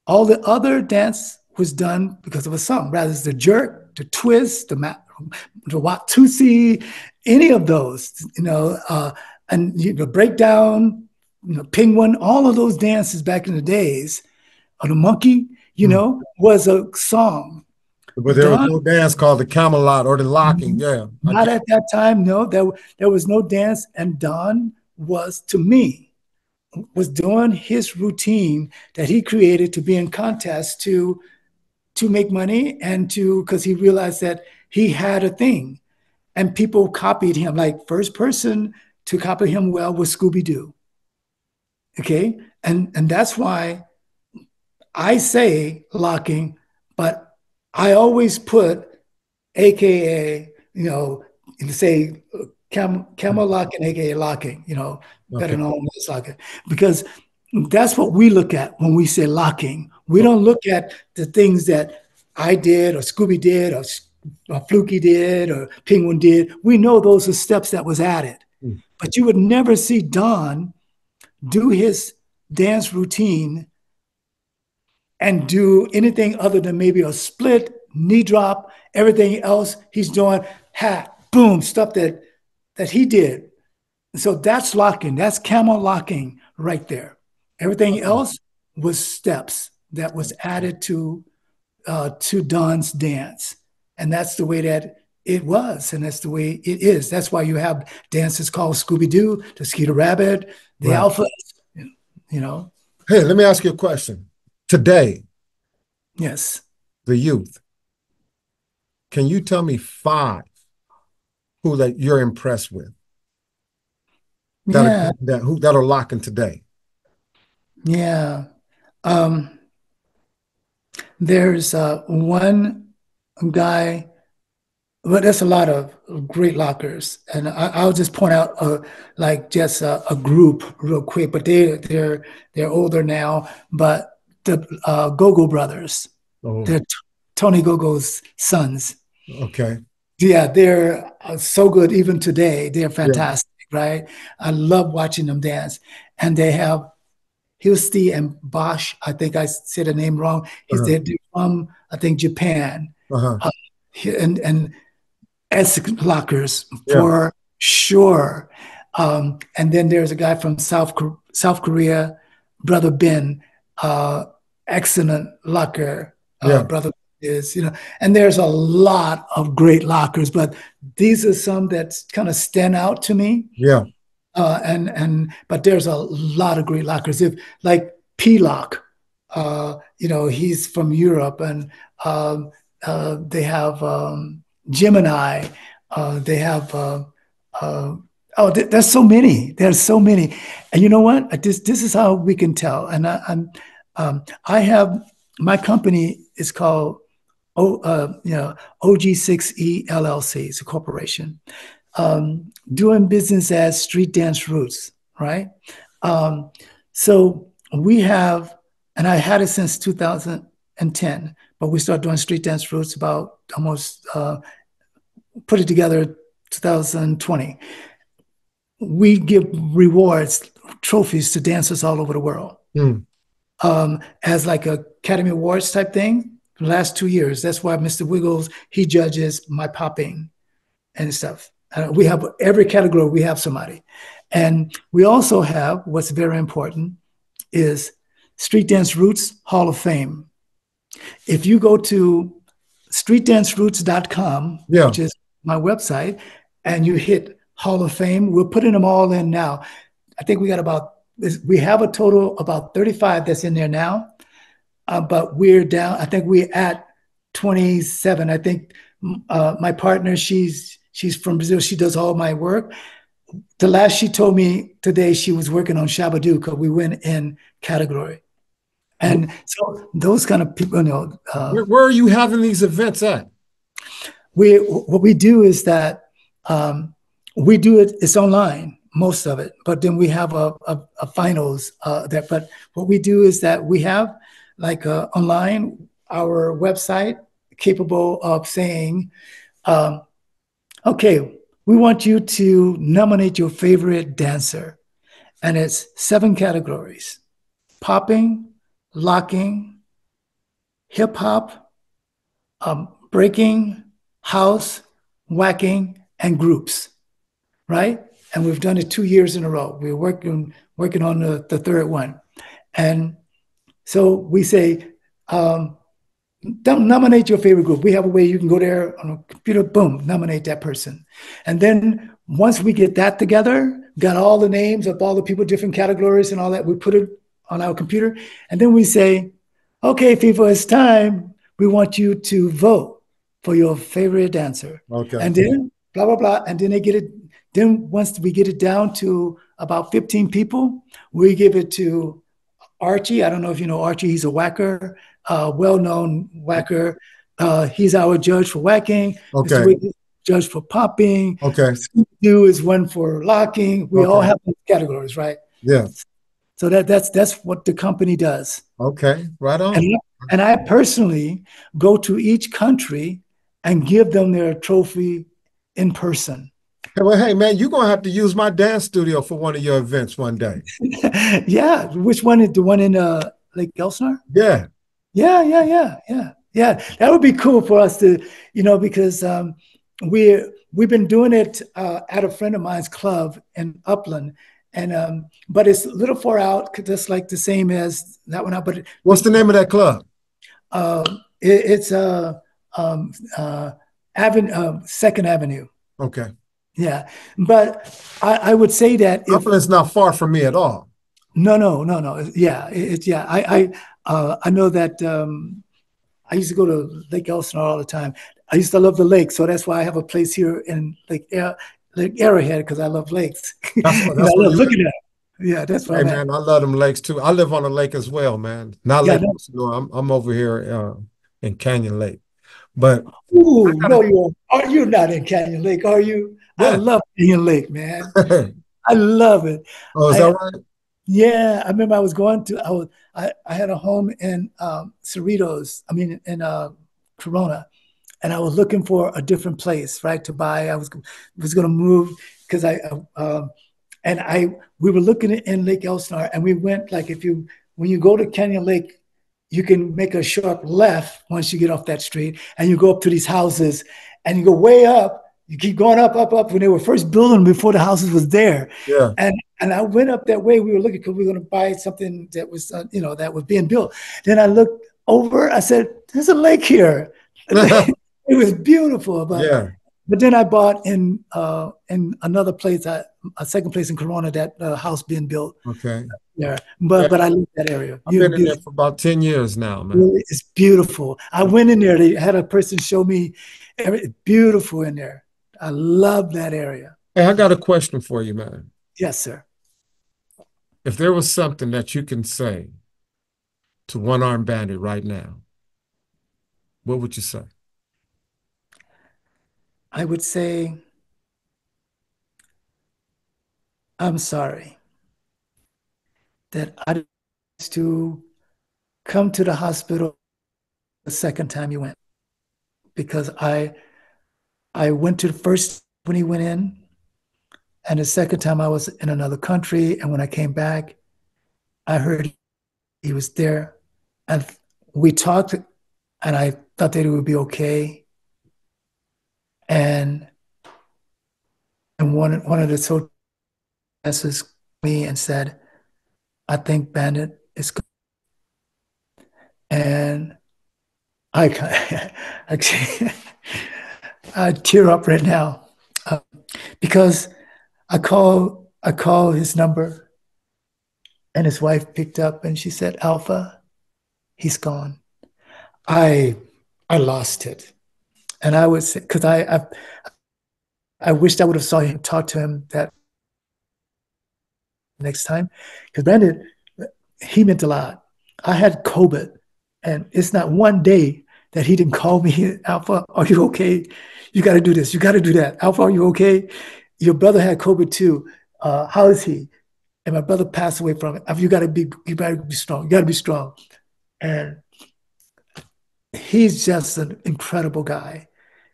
All the other dance was done because of a song, rather it's the jerk, the twist, the Watusi, any of those, and the breakdown, penguin, all of those dances back in the days, or the monkey, Mm. was a song. But there was Done no dance called the Camelot or the locking. Yeah. not at that time. No, there was no dance, and Don was, to me, was doing his routine that he created to be in contest to make money, and to, because he realized that he had a thing, and people copied him. Like, first person to copy him well was Scooby Doo. Okay, and that's why I say locking, but I always put AKA, say camel locking, AKA locking, better Okay. known as locking, because that's what we look at when we say locking. We don't look at the things that I did or Scooby did or Fluky did or Penguin did. We know those are steps that was added, Mm. but you would never see Don do his dance routine and do anything other than maybe a split, knee drop. Everything else he's doing, hat, boom, stuff that he did. So that's locking. That's camel locking right there. Everything Okay. else was steps that was added to Don's dance, and that's the way that it was, and that's the way it is. That's why you have dances called Scooby Doo, the Skeeter Rabbit, the Right. Alpha. You know, Hey, let me ask you a question. Today, yes, the youth, can you tell me 5 who that you're impressed with yeah, that are locking today? yeah. Um, there's one. guy. But there's a lot of great lockers, and I'll just point out like just a group real quick. But they're older now. But the Go-Go Brothers, Oh, they're Tony Gogo's sons. okay. Yeah, they're so good even today. They're Yeah. fantastic, right? I love watching them dance, and they have Hilsti and Bosch. I think I said the name wrong. Uh-huh. They're from I think Japan, Uh-huh. uh, and Essex lockers Yeah. for sure. And then there's a guy from South Korea, Brother Ben, uh, excellent locker. Yeah. Brother is, and there's a lot of great lockers, but these are some that kind of stand out to me. Yeah. But there's a lot of great lockers. If like P-Lock, he's from Europe, and they have Gemini. They have there's so many. There's so many, and you know what? This is how we can tell. And I have my company is called OG6E LLC. It's a corporation doing business as Street Dance Roots, right? So we have, and I had it since 2010, but we started doing Street Dance Roots about almost put it together 2020. We give rewards, trophies to dancers all over the world Mm. as like a Academy Awards type thing. For the last 2 years, that's why Mr. Wiggles, he judges my popping and stuff. We have every category, we have somebody. And we also have what's very important is Street Dance Roots Hall of Fame. If you go to streetdanceroots.com, Yeah. which is my website, and you hit Hall of Fame, we're putting them all in now. I think we have a total about 35 that's in there now, but we're down. I think we're at 27. I think my partner, she's from Brazil. She does all my work. The last she told me today, she was working on Shabadoo because we went in category. And so those kind of people, Where are you having these events at? what we do is that we do it. It's online, most of it, but then we have a finals there. But what we do is that we have like online our website capable of saying, okay, we want you to nominate your favorite dancer, and it's 7 categories: popping, locking, hip hop, breaking, house, whacking, and groups, right? And we've done it 2 years in a row. We're working on the third one. And so we say, nominate your favorite group. We have a way you can go there on a computer, boom, nominate that person. And then once we get that together, got all the names of all the people, different categories and all that, we put it on our computer. And then we say, okay, people, it's time. We want you to vote for your favorite dancer. Okay. And then blah, blah, blah. And then they get it. Then once we get it down to about 15 people, we give it to Archie. I don't know if you know Archie. He's a whacker, well-known whacker. He's our judge for whacking. Okay. Mr. Wiggins, judge for popping. Okay. Stu is one for locking. We all have those categories, right? Yeah. So that's what the company does. Okay. Right on. And I personally go to each country and give them their trophy in person. Well, hey, man, you're going to have to use my dance studio for one of your events one day. Yeah. Which one is the one in Lake Elsinore? Yeah. Yeah. That would be cool for us to, because we've been doing it at a friend of mine's club in Upland. And but it's a little far out, just like the same as that one out. But what's the name of that club? It's Second Avenue. Okay. Yeah, but I would say that Upland's not far from me at all. No. Yeah, I know that. I used to go to Lake Elsinore all the time. I used to love the lake, so that's why I have a place here in Lake Arrowhead, because I love lakes. That's I love looking at it. Yeah, that's what. Hey, man, I love them lakes too. I live on a lake as well, man. Not Lake Elsinore. I'm over here in Canyon Lake. But I Ooh, no, gotta, you're not in Canyon Lake, are you? I yeah. love Canyon Lake, man. I love it. Oh, is that I right? Yeah, I remember I was going to I had a home in Cerritos, I mean in Corona, and I was looking for a different place, right, to buy. I was going to move because and I we were looking in Lake Elsinore, and we went like if you when you go to Canyon Lake, you can make a sharp left once you get off that street, and you go up to these houses, and you go way up. You keep going up, up, up. When they were first building before the houses was there, Yeah. and I went up that way. We were looking because we were going to buy something that was that was being built. Then I looked over. I said, "There's a lake here." It was beautiful, Yeah. but then I bought in another place, a second place in Corona, that house being built Okay. there. Yeah. But I love that area. I've been in there Beautiful. for about 10 years now, man. Really, it's beautiful. I went in there. They had a person show me. Beautiful in there. I love that area. Hey, I got a question for you, man. Yes, sir. If there was something that you can say to One Armed Bandit right now, what would you say? I would say, I'm sorry that I didn't to come to the hospital the second time you went, because I went to the first when he went in, and the second time I was in another country, and when I came back, I heard he was there, and we talked, and I thought that it would be okay, and one of the social nurses me and said, "I think Bandit is good," and I actually I tear up right now because I call his number, and his wife picked up and she said, "Alpha, he's gone." I I lost it, and I was because I wished I would have saw him, talk to him that next time, because Bandit, he meant a lot. I had COVID, and it's not one day that he didn't call me. "Alpha, are you okay? You got to do this. You got to do that. Alpha, are you okay? Your brother had COVID too. How is he?" And my brother passed away from it. You got to be strong. You got to be strong. And he's just an incredible guy.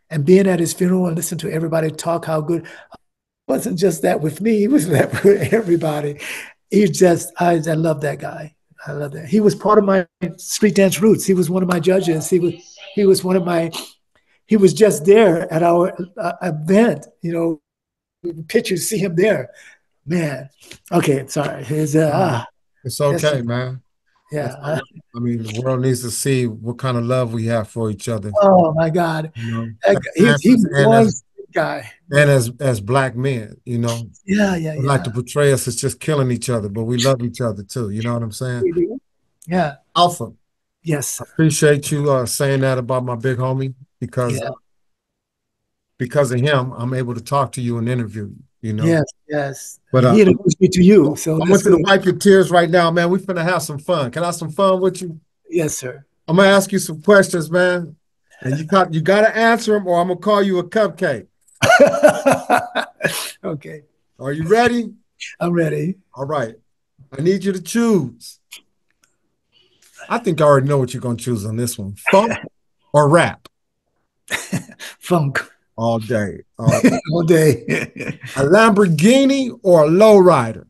And being at his funeral and listening to everybody talk how good, it wasn't just that with me, he was that with everybody. I love that guy. I love that. He was part of my street dance roots. He was one of my judges. He was one of my, he was just there at our event, pictures, see him there. Man. Okay, sorry. It's That's, okay, man. yeah. That's all right. I mean, the world needs to see what kind of love we have for each other, Oh my God. you know, That as he dancers was the guy. and as black men, you know. Yeah, yeah, They like yeah. to portray us as just killing each other, but we love each other too. You know what I'm saying? We do. Yeah. Alpha, Yes, I sir. appreciate you saying that about my big homie Yeah. because of him, I'm able to talk to you and interview you, you know. Yes, yes. But He introduced me to you, so I that's want you to good. wipe your tears right now, man. We finna have some fun. Can I have some fun with you? Yes, sir. I'm gonna ask you some questions, man. And you gotta answer them, or I'm gonna call you a cupcake. Okay. Are you ready? I'm ready. All right. I need you to choose. I think I already know what you're gonna choose on this one. Funk or rap? Funk All day. All day. all day. A Lamborghini or a lowrider?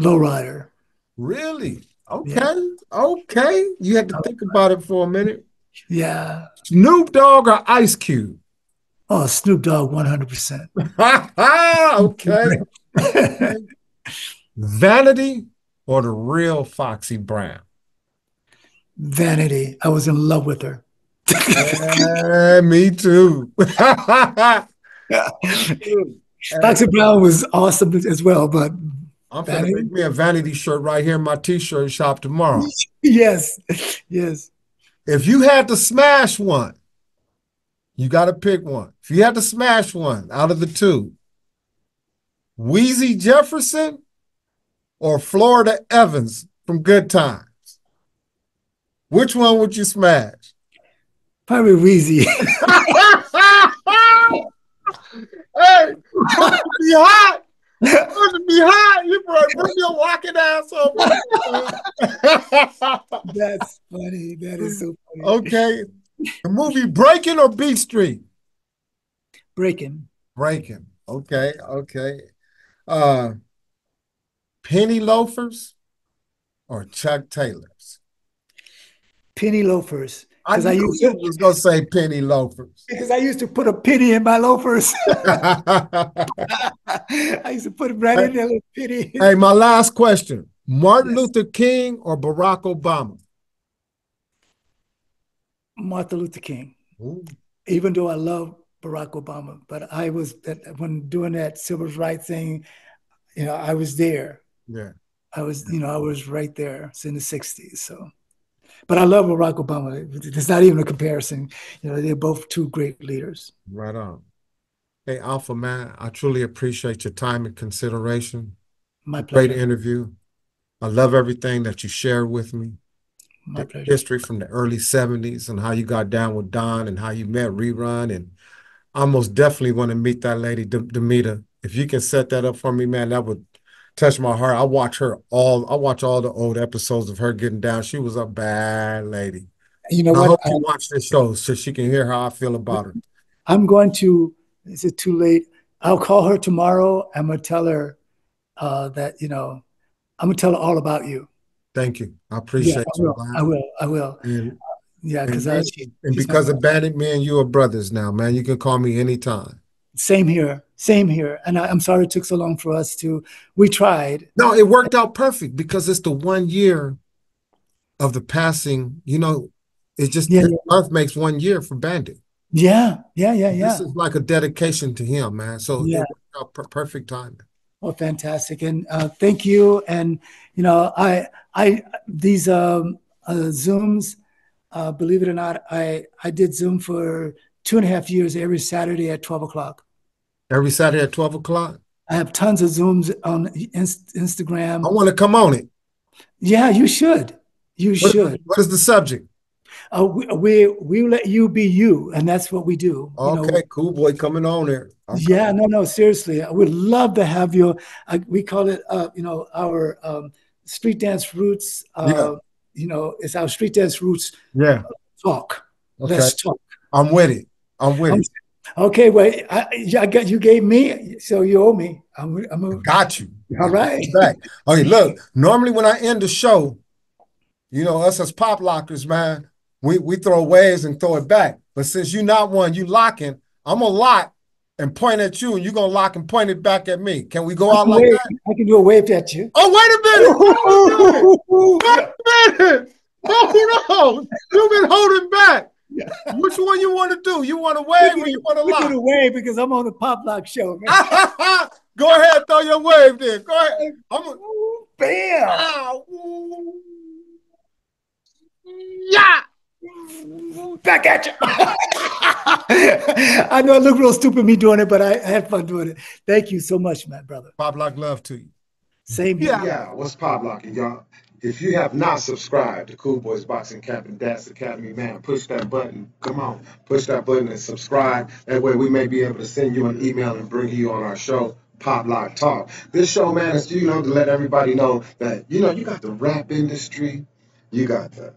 Lowrider. Really? Yeah. Okay. Okay. You had to think about it for a minute. Yeah. Snoop Dogg or Ice Cube? Oh, Snoop Dogg, 100%. Okay. Okay. Vanity or the real Foxy Brown? Vanity. I was in love with her. Me too. Foxy Brown was awesome as well, but I'm finna Vanity? make me a vanity shirt right here in my t-shirt shop tomorrow. Yes. Yes. If you had to smash one, you got to pick one. If you had to smash one out of the two, Wheezy Jefferson or Florida Evans from Good Times? Which one would you smash? Probably Wheezy. Hey, supposed to be hot. Supposed to be hot. You bring your walking ass over. That's funny. That is so funny. Okay. The movie Breaking or Beat Street? Breaking. Breaking. Okay. Okay. Penny loafers or Chuck Taylors? Penny loafers. I knew you was gonna say penny loafers. Because I used to put a penny in my loafers. I used to put it right in there, little penny. Hey, my last question. Martin Luther King or Barack Obama? Martin Luther King. Ooh. Even though I love Barack Obama, but I was, when doing that civil rights thing, you know, I was there. Yeah. I was, you know, I was right there. It's in the 60s. So, but I love Barack Obama. It's not even a comparison. You know, they're both two great leaders. Right on. Hey, Alpha Man, I truly appreciate your time and consideration. My pleasure. Great interview. I love everything that you shared with me. My the pleasure. History from the early 70s and how you got down with Don and how you met Rerun. And I most definitely want to meet that lady, Demita. If you can set that up for me, man, that would touch my heart. I watch all the old episodes of her getting down. She was a bad lady. You know I what? hope you watch this show so she can hear how I feel about her. I'm going to, is it too late? I'll call her tomorrow. I'm going to tell her that, you know, I'm going to tell her all about you. Thank you. I appreciate you. I will. And, yeah, because because of Bandit, me and you are brothers now, man. You can call me anytime. Same here. Same here. And I'm sorry it took so long for us to, we tried. No, it worked out perfect because it's the 1 year of the passing. You know, it's just this month makes 1 year for Bandit. Yeah. This is like a dedication to him, man. So it worked out perfect timing. Well, fantastic. And thank you. And, you know, these Zooms, believe it or not, I did Zoom for 2.5 years every Saturday at 12 o'clock. Every Saturday at 12 o'clock? I have tons of Zooms on Instagram. I want to come on it. Yeah, you should. You should. What is the subject? We let you be you, and that's what we do. Okay, you know, cool boy coming on there. Yeah, no, seriously. I would love to have you. We call it, you know, our street dance roots. You know, it's our street dance roots. Yeah. Talk. Okay. Let's talk. I'm with it. Okay, well, you gave me, so you owe me. Got you. All right. Back. Okay, look. Normally, when I end the show, you know, us as pop lockers, man, we throw waves and throw it back. But since you're not one, you locking. I'm gonna lock and point at you, and you're gonna lock and point it back at me. Can we go out like that? I can do a wave at you. Oh, wait a minute! Hold on! You've been holding back. Which one you want to do? You want to wave or you want to lock? We do the wave because I'm on the Pop Lock show. Go ahead, throw your wave then. Go ahead. Bam! Ow. Yeah! Back at you. I know it looked real stupid me doing it, but I had fun doing it. Thank you so much, man, brother. Pop Lock love to you. Same here. Yeah, what's Pop Locking, y'all? If you have not subscribed to Cool Boys Boxing Camp and Dance Academy, man, push that button. Come on, push that button and subscribe. That way we may be able to send you an email and bring you on our show, Pop Lock Talk. This show, man, is, you know, to let everybody know that, you know, you got the rap industry, you got the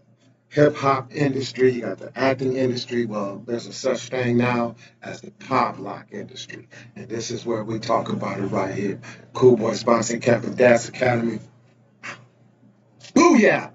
hip-hop industry, you got the acting industry. Well, there's a such thing now as the pop lock industry. And this is where we talk about it right here. Cool Boys Boxing Camp and Dance Academy. Booyah!